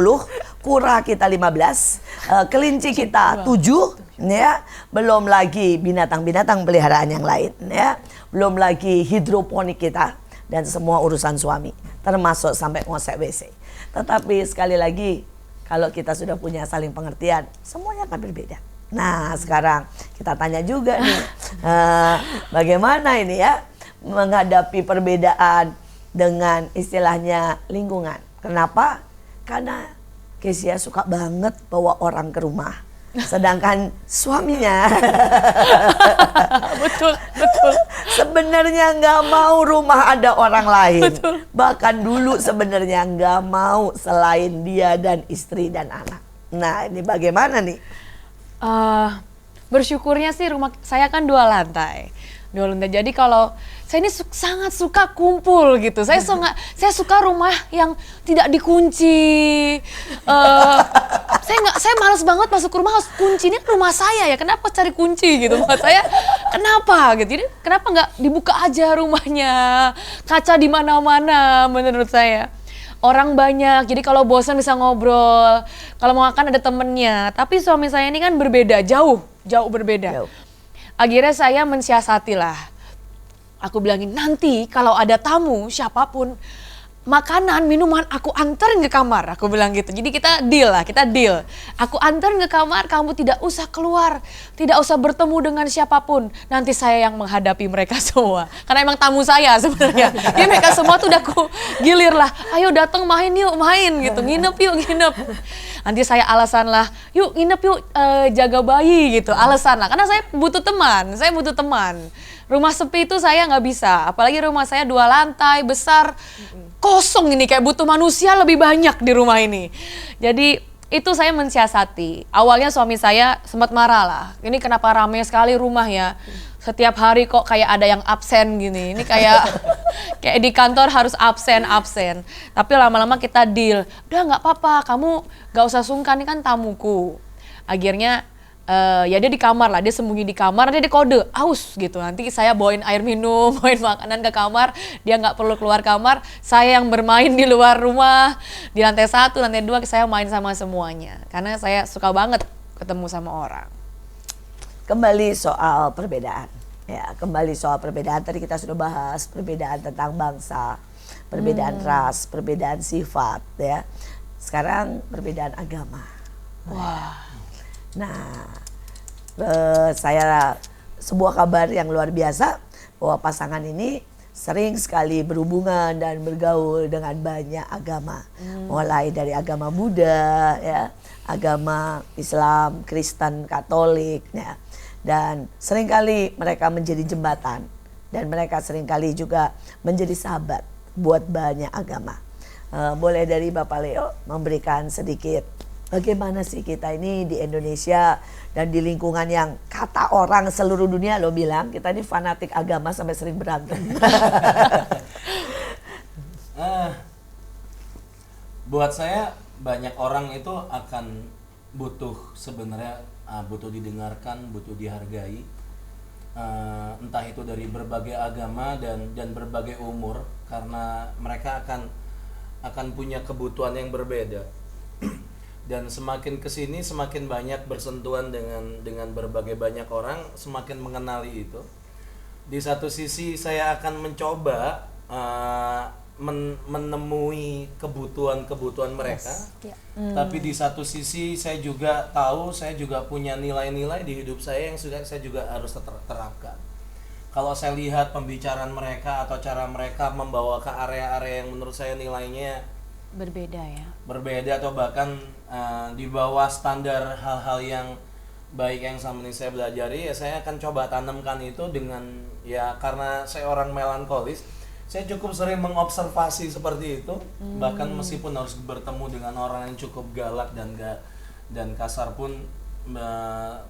Speaker 2: kura kita 15, kelinci kita 7, ya. Belum lagi binatang-binatang peliharaan yang lain, ya. Belum lagi hidroponik kita dan semua urusan suami, termasuk sampai ngosek WC. Tetapi sekali lagi, kalau kita sudah punya saling pengertian, semuanya akan berbeda. Nah, sekarang kita tanya juga nih, bagaimana ini ya menghadapi perbedaan dengan istilahnya lingkungan. Kenapa? Karena Kezia suka banget bawa orang ke rumah, sedangkan suaminya
Speaker 1: Betul, betul.
Speaker 2: sebenarnya nggak mau rumah ada orang lain.
Speaker 1: Betul.
Speaker 2: Bahkan dulu sebenarnya nggak mau selain dia dan istri dan anak. Nah, ini bagaimana nih?
Speaker 1: Bersyukurnya sih rumah saya kan 2 lantai. 2 lantai. Jadi kalau saya ini sangat suka kumpul gitu. Saya suka rumah yang tidak dikunci. Saya malas banget masuk ke rumah harus kunci. Ini rumah saya ya. Kenapa cari kunci gitu? Maksud saya kenapa gitu. Jadi kenapa nggak dibuka aja rumahnya? Kaca di mana-mana menurut saya. Orang banyak, jadi kalau bosan bisa ngobrol, kalau mau makan ada temennya. Tapi suami saya ini kan berbeda, jauh berbeda.
Speaker 2: Jauh.
Speaker 1: Akhirnya saya mensiasati lah. Aku bilangin, nanti kalau ada tamu, siapapun, makanan, minuman aku anterin ke kamar. Aku bilang gitu, jadi kita deal. Aku anterin ke kamar, kamu tidak usah keluar, tidak usah bertemu dengan siapapun. Nanti saya yang menghadapi mereka semua. Karena emang tamu saya sebenarnya. Jadi mereka semua tuh udah aku gilir lah. Ayo datang main yuk, gitu. Nginep. Nanti saya alasan lah, yuk nginep yuk, jaga bayi gitu. Alasan lah, karena saya butuh teman. Rumah sepi itu saya nggak bisa. Apalagi rumah saya 2 lantai, besar. Kosong ini, kayak butuh manusia lebih banyak di rumah ini. Jadi itu saya mensiasati. Awalnya suami saya sempat marah lah. Ini kenapa ramai sekali rumah ya? Setiap hari kok kayak ada yang absen gini. Ini kayak di kantor harus absen. Tapi lama-lama kita deal. Udah nggak apa-apa, kamu nggak usah sungkan, ini kan tamuku. Akhirnya ya dia di kamar lah, dia sembunyi di kamar, dia kode, aus gitu. Nanti saya bawain air minum, bawain makanan ke kamar, dia nggak perlu keluar kamar, saya yang bermain di luar rumah, di lantai 1, lantai 2 saya main sama semuanya. Karena saya suka banget ketemu sama orang.
Speaker 2: Kembali soal perbedaan. Ya, kembali soal perbedaan, tadi kita sudah bahas perbedaan tentang bangsa, perbedaan ras, perbedaan sifat, ya. Sekarang perbedaan agama.
Speaker 1: Wah.
Speaker 2: Nah, saya sebuah kabar yang luar biasa bahwa pasangan ini sering sekali berhubungan dan bergaul dengan banyak agama. Mulai dari agama Buddha, ya, agama Islam, Kristen, Katolik, ya. Dan seringkali mereka menjadi jembatan dan mereka seringkali juga menjadi sahabat buat banyak agama. Boleh dari Bapak Leo memberikan sedikit bagaimana sih kita ini di Indonesia dan di lingkungan yang kata orang seluruh dunia lo bilang kita ini fanatik agama sampai sering berantem.
Speaker 4: Buat saya banyak orang itu akan butuh sebenarnya butuh didengarkan, butuh dihargai. Entah itu dari berbagai agama dan berbagai umur, karena mereka akan punya kebutuhan yang berbeda. Dan semakin kesini semakin banyak bersentuhan dengan berbagai banyak orang, semakin mengenali itu. Di satu sisi saya akan mencoba menemui kebutuhan mereka, tapi di satu sisi saya juga tahu saya juga punya nilai-nilai di hidup saya yang sudah saya juga harus terapkan. Kalau saya lihat pembicaraan mereka atau cara mereka membawa ke area-area yang menurut saya nilainya berbeda atau bahkan di bawah standar hal-hal yang baik yang selama ini saya pelajari, ya saya akan coba tanamkan itu dengan, ya karena saya orang melankolis, saya cukup sering mengobservasi seperti itu. Bahkan meskipun harus bertemu dengan orang yang cukup galak dan kasar pun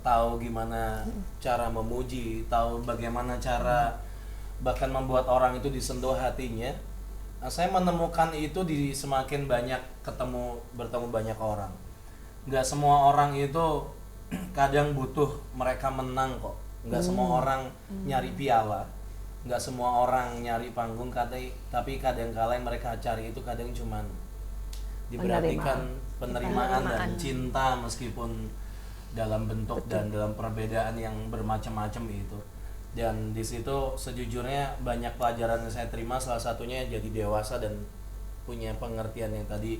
Speaker 4: tahu gimana cara memuji, tahu bagaimana cara bahkan membuat orang itu disentuh hatinya. Nah, saya menemukan itu di semakin banyak bertemu banyak orang. Nggak semua orang itu kadang butuh mereka menang kok. Nggak semua orang nyari piala, nggak semua orang nyari panggung, tapi kadang-kala yang mereka cari itu kadang cuman diperhatikan, penerimaan dan cinta meskipun dalam bentuk dan dalam perbedaan yang bermacam-macam itu. Dan di situ sejujurnya banyak pelajaran yang saya terima, salah satunya jadi dewasa dan punya pengertian yang tadi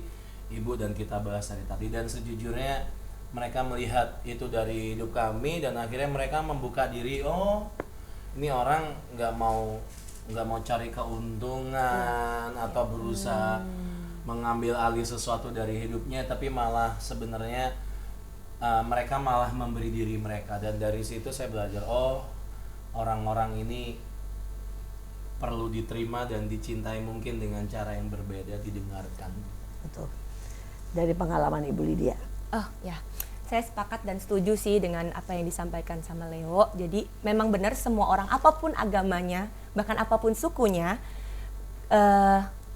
Speaker 4: Ibu dan kita bahas tadi. Dan sejujurnya mereka melihat itu dari hidup kami dan akhirnya mereka membuka diri, oh ini orang nggak mau cari keuntungan atau berusaha mengambil alih sesuatu dari hidupnya, tapi malah sebenarnya mereka malah memberi diri mereka. Dan dari situ saya belajar, oh orang-orang ini perlu diterima dan dicintai mungkin dengan cara yang berbeda, didengarkan.
Speaker 2: Betul. Dari pengalaman Ibu Lydia.
Speaker 5: Oh ya, saya sepakat dan setuju sih dengan apa yang disampaikan sama Leo. Jadi memang benar semua orang apapun agamanya, bahkan apapun sukunya,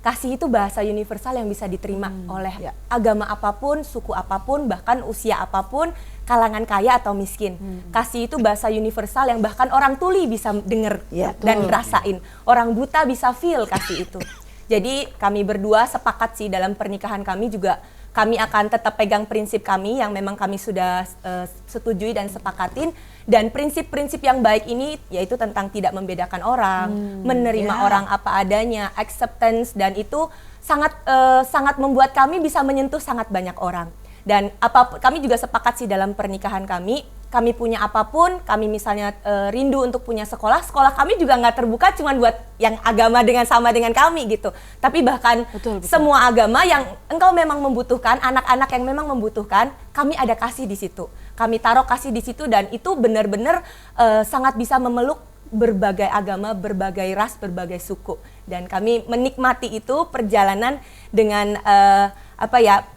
Speaker 5: kasih itu bahasa universal yang bisa diterima oleh agama apapun, suku apapun, bahkan usia apapun, kalangan kaya atau miskin. Kasih itu bahasa universal yang bahkan orang tuli bisa dengar dan rasain. Orang buta bisa feel kasih itu. Jadi kami berdua sepakat sih dalam pernikahan kami juga, kami akan tetap pegang prinsip kami yang memang kami sudah setujui dan sepakatin. Dan prinsip-prinsip yang baik ini yaitu tentang tidak membedakan orang, menerima orang apa adanya, acceptance, dan itu sangat membuat kami bisa menyentuh sangat banyak orang. Dan kami juga sepakat sih dalam pernikahan kami punya apapun, kami misalnya rindu untuk punya sekolah kami juga nggak terbuka cuma buat yang agama sama dengan kami gitu. Tapi bahkan betul. Semua agama yang engkau memang membutuhkan, anak-anak yang memang membutuhkan, kami ada kasih di situ. Kami taruh kasih di situ dan itu benar-benar sangat bisa memeluk berbagai agama, berbagai ras, berbagai suku. Dan kami menikmati itu perjalanan dengan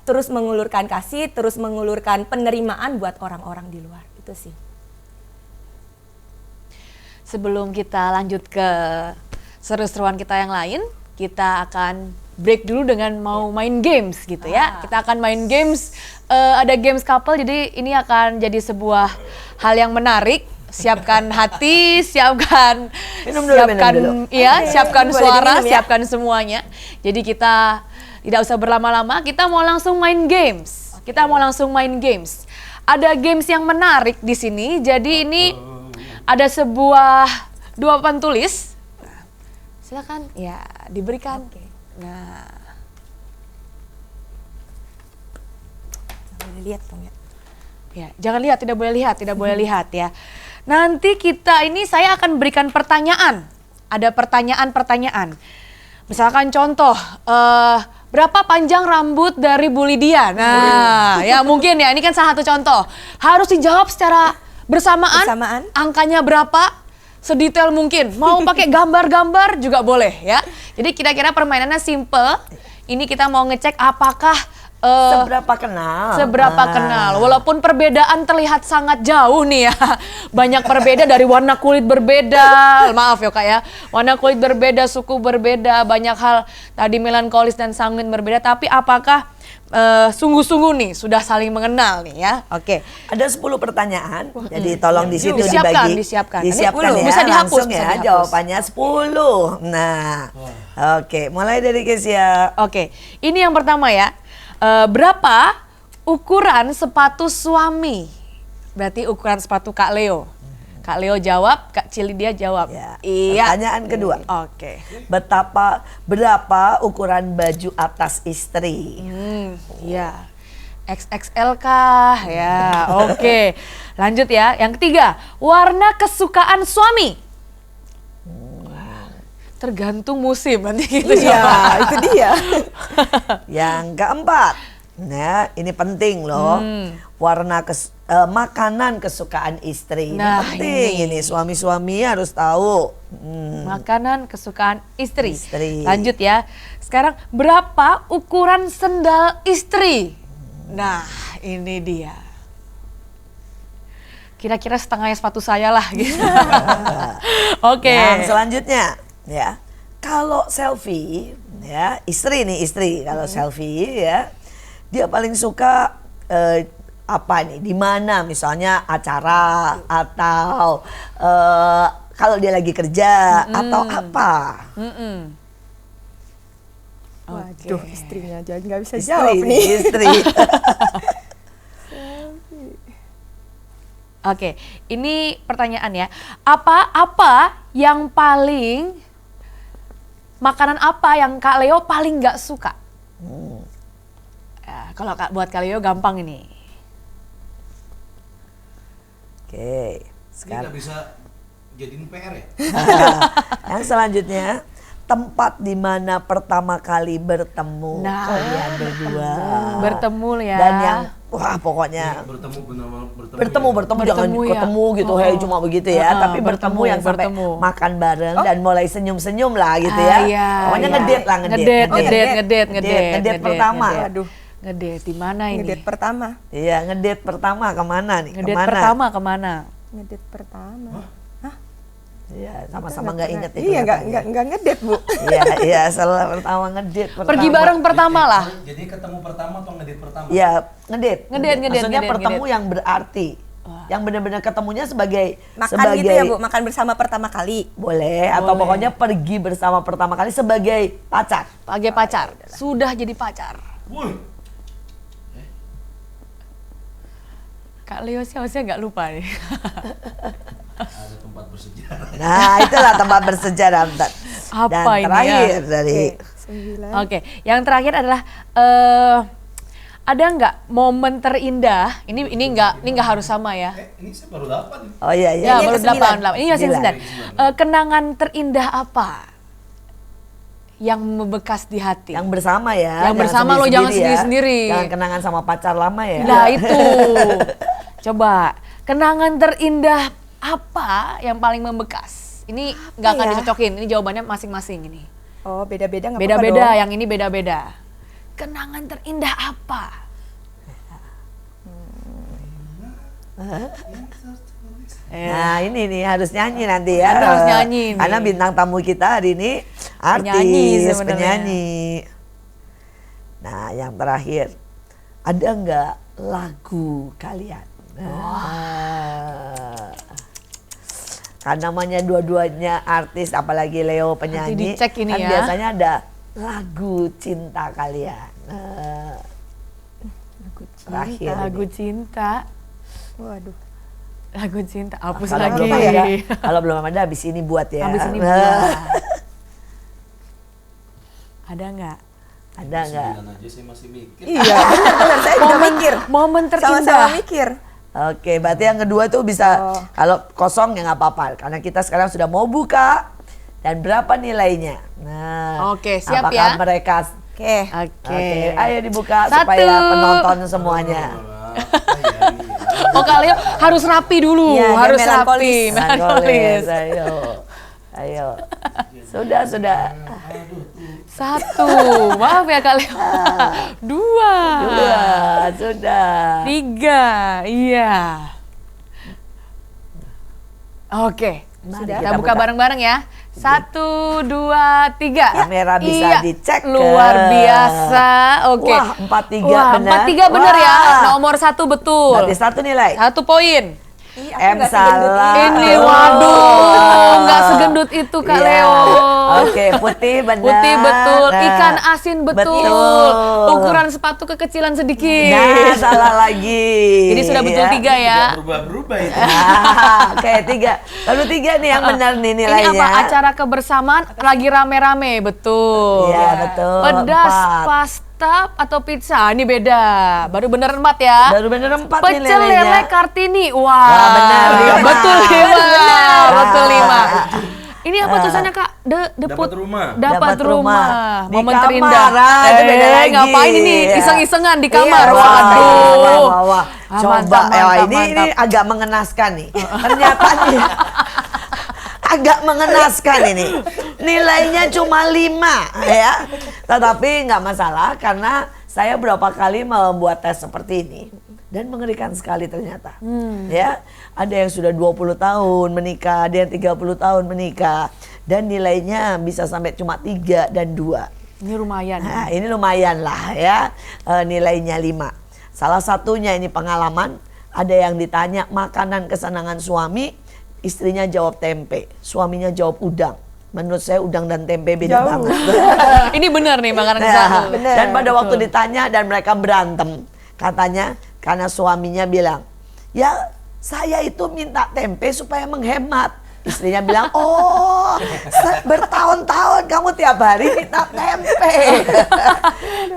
Speaker 5: terus mengulurkan kasih, terus mengulurkan penerimaan buat orang-orang di luar. Itu sih.
Speaker 1: Sebelum kita lanjut ke seru-seruan kita yang lain, kita akan break dulu dengan mau main games gitu ya. Kita akan main games, ada games couple, jadi ini akan jadi sebuah hal yang menarik. Siapkan hati, siapkan suara, siapkan semuanya. Jadi kita tidak usah berlama-lama, kita mau langsung main games. Ada games yang menarik di sini. Jadi ini ada dua papan tulis. Silakan ya diberikan. Nah,
Speaker 5: boleh lihat dong ya.
Speaker 1: Ya, jangan lihat, tidak boleh lihat ya. Nanti saya akan berikan pertanyaan. Ada pertanyaan. Misalkan contoh, berapa panjang rambut dari Bu Lydia? Nah, ya mungkin ya, ini kan salah satu contoh. Harus dijawab secara bersamaan. Angkanya berapa? Sedetail mungkin. Mau pakai gambar-gambar juga boleh ya. Jadi kira-kira permainannya simple. Ini kita mau ngecek apakah seberapa kenal. Walaupun perbedaan terlihat sangat jauh nih ya. Banyak berbeda dari warna kulit berbeda. Maaf ya Kak ya. Warna kulit berbeda, suku berbeda, banyak hal tadi melankolis dan sanguin berbeda, tapi apakah sungguh-sungguh nih sudah saling mengenal nih ya.
Speaker 2: Oke, ada 10 pertanyaan. Jadi tolong di situ
Speaker 1: disiapkan.
Speaker 2: Disiapkan ya.
Speaker 1: Bisa dihapus,
Speaker 2: langsung ya jawabannya 10. Nah. Oke, mulai dari Kesia.
Speaker 1: Oke. Ini yang pertama ya. Berapa ukuran sepatu suami? Berarti ukuran sepatu Kak Leo. Kak Leo jawab, Kak Lydia jawab.
Speaker 2: Ya.
Speaker 1: Iya.
Speaker 2: Pertanyaan kedua.
Speaker 1: Oke.
Speaker 2: Berapa ukuran baju atas istri?
Speaker 1: Iya. XXL kah? Ya, oke. Lanjut ya. Yang ketiga, warna kesukaan suami. Tergantung musim nanti gitu.
Speaker 2: Iya, itu dia. Yang keempat, nah ini penting loh. Makanan kesukaan istri.
Speaker 1: Nah,
Speaker 2: ini penting ini suami-suami harus tahu.
Speaker 1: Makanan kesukaan istri. Lanjut ya. Sekarang berapa ukuran sendal istri? Nah, ini dia. Kira-kira setengahnya sepatu saya lah gitu. Oke.
Speaker 2: Yang selanjutnya ya, kalau selfie ya, istri kalau selfie ya, dia paling suka apa nih? Di mana misalnya acara atau kalau dia lagi kerja atau apa?
Speaker 5: Waduh, istrinya jadi nggak bisa
Speaker 2: Istri,
Speaker 5: jawab nih.
Speaker 2: istri.
Speaker 1: Oke, ini pertanyaan ya. Apa yang paling makanan apa yang Kak Leo paling nggak suka? Ya, kalau buat Kak Leo gampang ini.
Speaker 2: Oke,
Speaker 4: Ini
Speaker 2: sekarang
Speaker 4: nggak bisa jadiin PR ya?
Speaker 2: yang selanjutnya, tempat di mana pertama kali bertemu
Speaker 1: Nah,
Speaker 2: kalian berdua.
Speaker 1: Bertemu ya.
Speaker 2: Dan yang wah pokoknya
Speaker 4: Bertemu benar-benar
Speaker 2: bertemu jangan
Speaker 1: Bertemu ya.
Speaker 2: ketemu gitu hey cuma begitu ya, tapi bertemu yang sampai makan bareng dan mulai senyum-senyum lah gitu ya.
Speaker 1: Iya,
Speaker 2: Pokoknya
Speaker 1: iya.
Speaker 2: ngedate lah ngedate pertama.
Speaker 5: Waduh,
Speaker 1: Ngedate di mana ini?
Speaker 5: ngedate pertama.
Speaker 2: Iya, ngedate pertama kemana nih?
Speaker 1: Ngedate
Speaker 2: Kemana?
Speaker 1: pertama kemana?
Speaker 5: Ngedate pertama.
Speaker 2: Iya, sama-sama nggak inget itu.
Speaker 5: Iya,
Speaker 2: katanya.
Speaker 5: nggak ngedate, Bu.
Speaker 2: Iya, salah pertama ngedate pertama.
Speaker 1: Pergi bareng pertama lah.
Speaker 4: Jadi ketemu pertama atau ngedate pertama?
Speaker 2: Iya, ngedate.
Speaker 1: Ngedate.
Speaker 2: Maksudnya bertemu
Speaker 1: ngedate.
Speaker 2: yang berarti. Yang benar-benar ketemunya sebagai
Speaker 5: Makan gitu ya, Bu? Makan bersama pertama kali.
Speaker 2: Boleh, atau pokoknya pergi bersama pertama kali sebagai pacar.
Speaker 1: Sebagai pacar. Sudah jadi pacar.
Speaker 4: Wuh,
Speaker 1: Kak Leo sih harusnya nggak lupa nih.
Speaker 4: ada tempat bersejarah.
Speaker 2: Nah, itulah tempat bersejarah. Bentar.
Speaker 1: Apa
Speaker 2: Dan
Speaker 1: ini
Speaker 2: terakhir
Speaker 1: ya?
Speaker 2: dari
Speaker 5: 9.
Speaker 1: Oke, yang terakhir adalah ada nggak momen terindah? Ini nggak harus sama ya.
Speaker 4: Ini saya baru dapat.
Speaker 2: Oh iya
Speaker 1: Ya,
Speaker 2: iya.
Speaker 1: baru
Speaker 5: yang ke-9.
Speaker 1: 8. Ini masih 9. Kenangan terindah apa yang membekas di hati?
Speaker 2: Yang bersama ya.
Speaker 1: Yang bersama lo, jangan sendiri-sendiri.
Speaker 2: Jangan kenangan sama pacar lama ya.
Speaker 1: Nah itu. Coba, kenangan terindah apa yang paling membekas? Ini nggak akan
Speaker 5: ya?
Speaker 1: dicocokin, ini jawabannya masing-masing ini.
Speaker 5: Oh, beda-beda nggak apa-apa
Speaker 1: Beda-beda,
Speaker 5: dong.
Speaker 1: yang ini beda-beda. Kenangan terindah apa?
Speaker 2: Nah ini nih harus nyanyi nanti ya.
Speaker 1: Harus nyanyi nih.
Speaker 2: Karena bintang tamu kita hari ini
Speaker 1: Penyanyi
Speaker 2: artis,
Speaker 1: sebenarnya.
Speaker 2: penyanyi. Nah yang terakhir, ada nggak lagu kalian? Nah, kan namanya dua-duanya artis, apalagi Leo penyanyi.
Speaker 1: dicek ini
Speaker 2: kan
Speaker 1: ya.
Speaker 2: biasanya ada lagu cinta kalian. Terakhir.
Speaker 1: Lagu cinta.
Speaker 5: Waduh.
Speaker 1: Lagu cinta. Hapus
Speaker 2: Kalau
Speaker 1: lagi.
Speaker 2: belum ada, kalau belum ada habis ini buat ya.
Speaker 1: Habis ini
Speaker 2: Nah,
Speaker 1: buat. Ada nggak?
Speaker 2: Ada nggak?
Speaker 4: Sembilan aja saya masih mikir.
Speaker 5: Iya, benar-benar saya juga mikir.
Speaker 1: Momen
Speaker 5: Sama-sama
Speaker 1: terindah.
Speaker 5: mikir.
Speaker 2: Oke, berarti yang kedua tuh bisa kalau kosong ya nggak apa-apa, karena kita sekarang sudah mau buka dan berapa nilainya. Nah,
Speaker 1: Oke, siap
Speaker 2: apakah
Speaker 1: ya?
Speaker 2: mereka?
Speaker 5: Oke.
Speaker 2: Oke, ayo dibuka
Speaker 1: 1.
Speaker 2: supaya penonton semuanya.
Speaker 1: Oh kalian harus rapi dulu,
Speaker 5: Iya, dia
Speaker 1: harus
Speaker 5: melankolis.
Speaker 1: rapi. Melankolis.
Speaker 2: Ayo, ayo. Sudah.
Speaker 1: 1, maaf ya kalian. 2,
Speaker 2: Sudah.
Speaker 1: 3, iya. Oke,
Speaker 2: Mari
Speaker 1: kita buka bareng-bareng ya. 1, 2, 3.
Speaker 2: Kamera bisa dicek ke-
Speaker 1: Luar biasa. Oke.
Speaker 2: Wah, 43
Speaker 1: Wah,
Speaker 2: benar.
Speaker 1: 43 benar ya.
Speaker 2: Wah.
Speaker 1: Nomor 1 betul.
Speaker 2: Berarti 1 nilai.
Speaker 1: 1 poin.
Speaker 5: Ih, aku
Speaker 2: M
Speaker 5: nggak segendut
Speaker 2: salah.
Speaker 5: ini.
Speaker 1: Ini waduh, nggak segendut itu Kak
Speaker 2: Iya.
Speaker 1: Leo.
Speaker 2: Oke, putih benar.
Speaker 1: Putih betul,
Speaker 2: Nah,
Speaker 1: ikan asin betul.
Speaker 2: betul.
Speaker 1: Ukuran sepatu kekecilan sedikit.
Speaker 2: Nah, salah lagi.
Speaker 1: Jadi sudah betul 3 ya.
Speaker 4: Berubah-berubah itu.
Speaker 2: Oke, 3. Lalu 3 nih yang benar nih
Speaker 1: Ini
Speaker 2: nilainya.
Speaker 1: apa? Acara kebersamaan lagi rame-rame, betul.
Speaker 2: Iya, betul.
Speaker 1: Pedas,
Speaker 2: 4.
Speaker 1: pasta atau pizza? Ini beda. Baru bener 4 ya.
Speaker 2: Baru benar 4 nih
Speaker 1: Pecel
Speaker 2: nilainya.
Speaker 1: lele Kartini. Wah,
Speaker 2: Wah, benar, 5.
Speaker 1: betul 5.
Speaker 2: Benar.
Speaker 1: Betul 5. Ini apa tulisannya Kak?
Speaker 4: Dapat rumah.
Speaker 1: Dapat
Speaker 2: Dapat
Speaker 1: rumah.
Speaker 2: rumah. Di
Speaker 1: Momen
Speaker 2: kamar,
Speaker 1: terindah.
Speaker 2: itu beda lagi.
Speaker 1: Ngapain ini?
Speaker 2: Iya.
Speaker 1: Iseng-isengan di kamar.
Speaker 2: Iya,
Speaker 1: Waduh.
Speaker 2: wah.
Speaker 1: Ah,
Speaker 2: Coba,
Speaker 1: mantap,
Speaker 2: ya,
Speaker 1: mantap,
Speaker 2: ini
Speaker 1: mantap.
Speaker 2: agak mengenaskan nih. Ternyata nih, agak mengenaskan ini. Nilainya cuma 5 ya. Tetapi nggak masalah karena saya berapa kali membuat tes seperti ini. Dan mengerikan sekali ternyata. Ya, ada yang sudah 20 tahun menikah, ada yang 30 tahun menikah. Dan nilainya bisa sampai cuma 3 dan 2.
Speaker 1: Ini lumayan.
Speaker 2: Nah, ini lumayan lah ya, nilainya 5. Salah satunya ini pengalaman, ada yang ditanya makanan kesenangan suami, istrinya jawab tempe, suaminya jawab udang. Menurut saya udang dan tempe beda banget.
Speaker 1: Ini benar nih makanan
Speaker 2: Nah,
Speaker 1: satu.
Speaker 2: dan pada waktu ditanya dan mereka berantem, katanya karena suaminya bilang, ya saya itu minta tempe supaya menghemat. Istrinya bilang, oh bertahun-tahun kamu tiap hari minta tempe.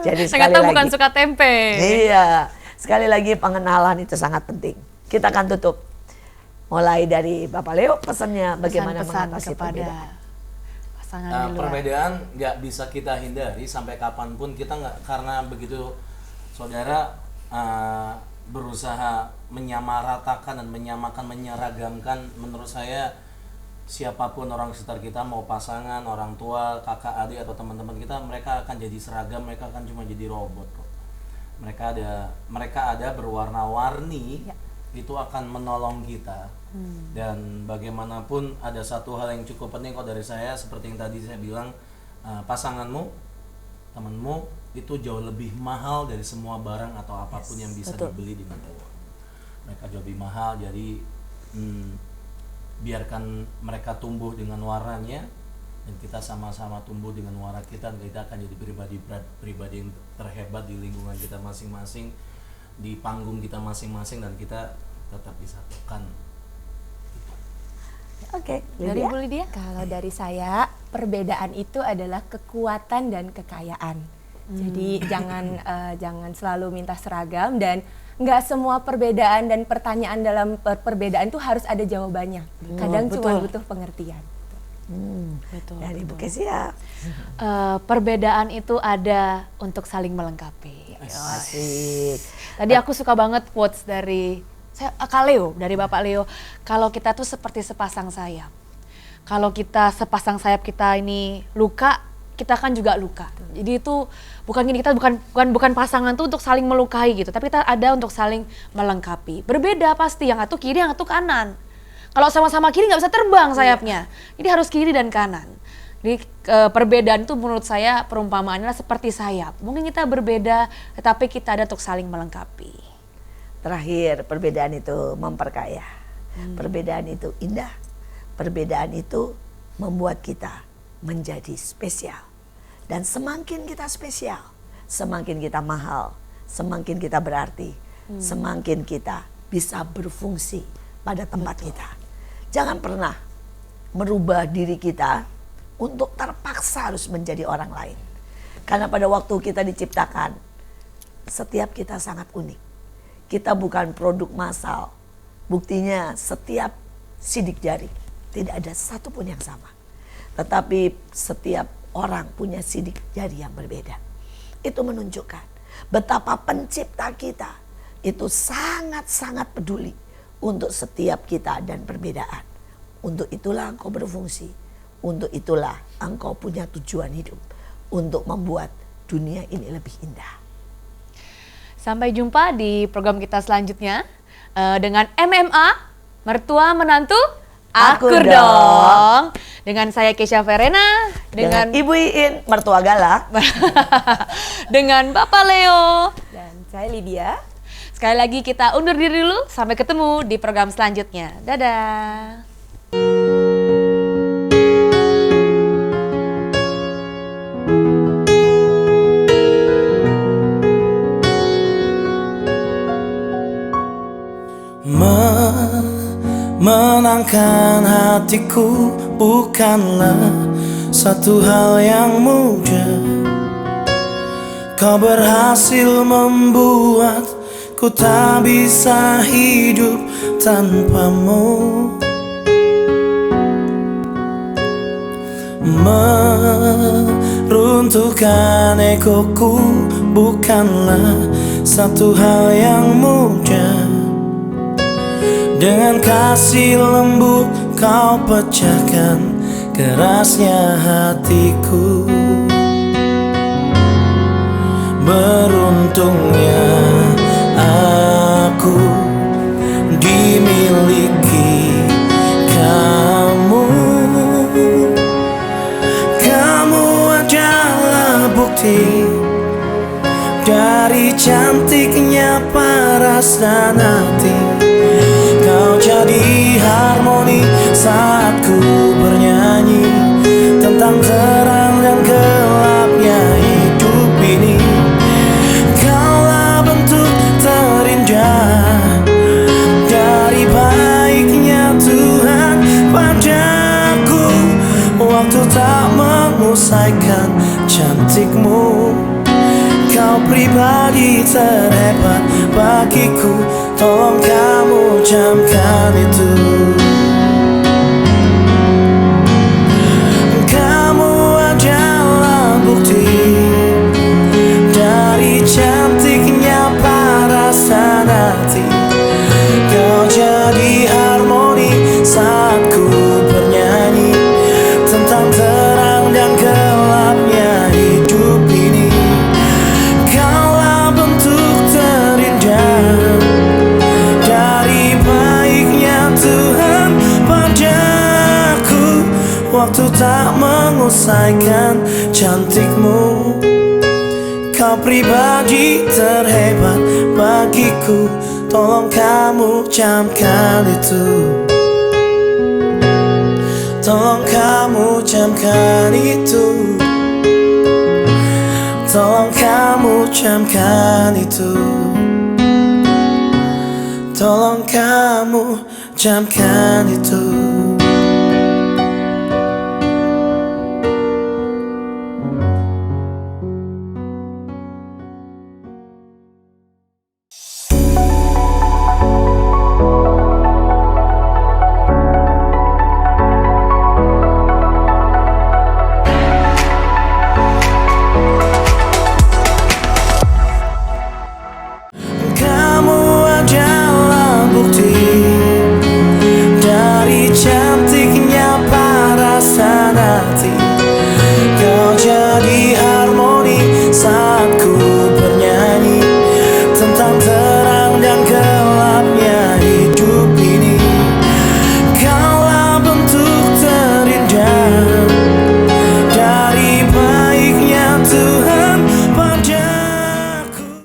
Speaker 2: Jadi sekali
Speaker 1: Ternyata
Speaker 2: lagi,
Speaker 1: bukan suka tempe.
Speaker 2: iya, sekali lagi pengenalan itu sangat penting. Kita akan tutup. Mulai dari Bapak Leo pesannya bagaimana
Speaker 1: Pesan-pesan
Speaker 2: mengatasi
Speaker 1: kepada
Speaker 2: perbedaan.
Speaker 1: pasangan di luar.
Speaker 4: Perbedaan nggak bisa kita hindari sampai kapanpun kita nggak, karena begitu saudara berusaha menyamaratakan dan menyamakan, menyeragamkan, menurut saya siapapun orang sekitar kita, mau pasangan, orang tua, kakak, adik atau teman-teman kita, mereka akan jadi seragam, mereka akan cuma jadi robot kok. Mereka ada berwarna-warni, itu akan menolong kita. Dan bagaimanapun ada satu hal yang cukup penting kok dari saya, seperti yang tadi saya bilang, pasanganmu, temanmu itu jauh lebih mahal dari semua barang atau apapun yang bisa dibeli dengan uang. Mereka jauh lebih mahal, jadi biarkan mereka tumbuh dengan warnanya dan kita sama-sama tumbuh dengan warna kita, dan kita akan jadi pribadi yang terhebat di lingkungan kita masing-masing, di panggung kita masing-masing, dan kita tetap disatukan.
Speaker 2: Oke,
Speaker 1: Dari
Speaker 2: Lydia.
Speaker 1: Bu Lydia?
Speaker 5: Kalau dari saya, perbedaan itu adalah kekuatan dan kekayaan. Jadi jangan selalu minta seragam, dan nggak semua perbedaan dan pertanyaan dalam perbedaan itu harus ada jawabannya. Kadang cuma butuh pengertian.
Speaker 1: Betul.
Speaker 2: Dari Ibu Kesia.
Speaker 1: Perbedaan itu ada untuk saling melengkapi.
Speaker 2: Asik.
Speaker 1: Tadi aku suka banget quotes dari Kak Leo, dari Bapak Leo. Kalau kita tuh seperti sepasang sayap. Kalau kita sepasang sayap kita ini luka, kita kan juga luka. Jadi itu bukan gini, kita bukan pasangan tuh untuk saling melukai gitu, tapi kita ada untuk saling melengkapi. Berbeda pasti, yang satu kiri, yang satu kanan. Kalau sama-sama kiri nggak bisa terbang sayapnya. Jadi harus kiri dan kanan. Jadi perbedaan itu menurut saya perumpamaannya seperti sayap. Mungkin kita berbeda, tetapi kita ada untuk saling melengkapi.
Speaker 2: Terakhir, perbedaan itu memperkaya. Perbedaan itu indah. Perbedaan itu membuat kita menjadi spesial. Dan semakin kita spesial, semakin kita mahal, semakin kita berarti, semakin kita bisa berfungsi pada tempat kita. Jangan pernah merubah diri kita untuk terpaksa harus menjadi orang lain. Karena pada waktu kita diciptakan, setiap kita sangat unik. Kita bukan produk massal. Buktinya setiap sidik jari tidak ada satupun yang sama. Tetapi setiap orang punya sidik jari yang berbeda. Itu menunjukkan betapa pencipta kita itu sangat-sangat peduli untuk setiap kita dan perbedaan. Untuk itulah engkau berfungsi. Untuk itulah engkau punya tujuan hidup. Untuk membuat dunia ini lebih indah.
Speaker 1: Sampai jumpa di program kita selanjutnya dengan MMA, Mertua Menantu Akur dong. Dengan saya Kesha Verena,
Speaker 2: Dengan Ibu Iin, mertua galak.
Speaker 1: dengan Bapak Leo.
Speaker 5: Dan saya Lydia.
Speaker 1: Sekali lagi kita undur diri dulu, sampai ketemu di program selanjutnya. Dadah.
Speaker 3: Menangkan hatiku bukanlah satu hal yang mudah. Kau berhasil membuatku tak bisa hidup tanpamu. Meruntuhkan egoku bukanlah satu hal yang mudah. Dengan kasih lembut kau pecahkan kerasnya hatiku. Beruntungnya aku dimiliki kamu. Kamu adalah bukti dari cantiknya paras dan hati. Kau jadi harmoni saat ku bernyanyi tentang terang dan gelapnya hidup ini. Kaulah bentuk terindah dari baiknya Tuhan padaku. Waktu tak mengusaikan cantikmu. Kau pribadi terhebat bagiku, tolong kamu camkan itu. Kamu adalah bukti dari cantiknya paras dan hati. Kau jadi harmoni saat ku bernyanyi tentang terang dan gelapnya hidup ini. Kaulah bentuk terindah dari baiknya Tuhan padaku. Waktu tak mengusaikan cantikmu. Kau pribadi terhebat bagiku, tolong kamu camkan itu. Tolong kamu camkan itu. Tolong kamu camkan itu. Tolong kamu camkan itu.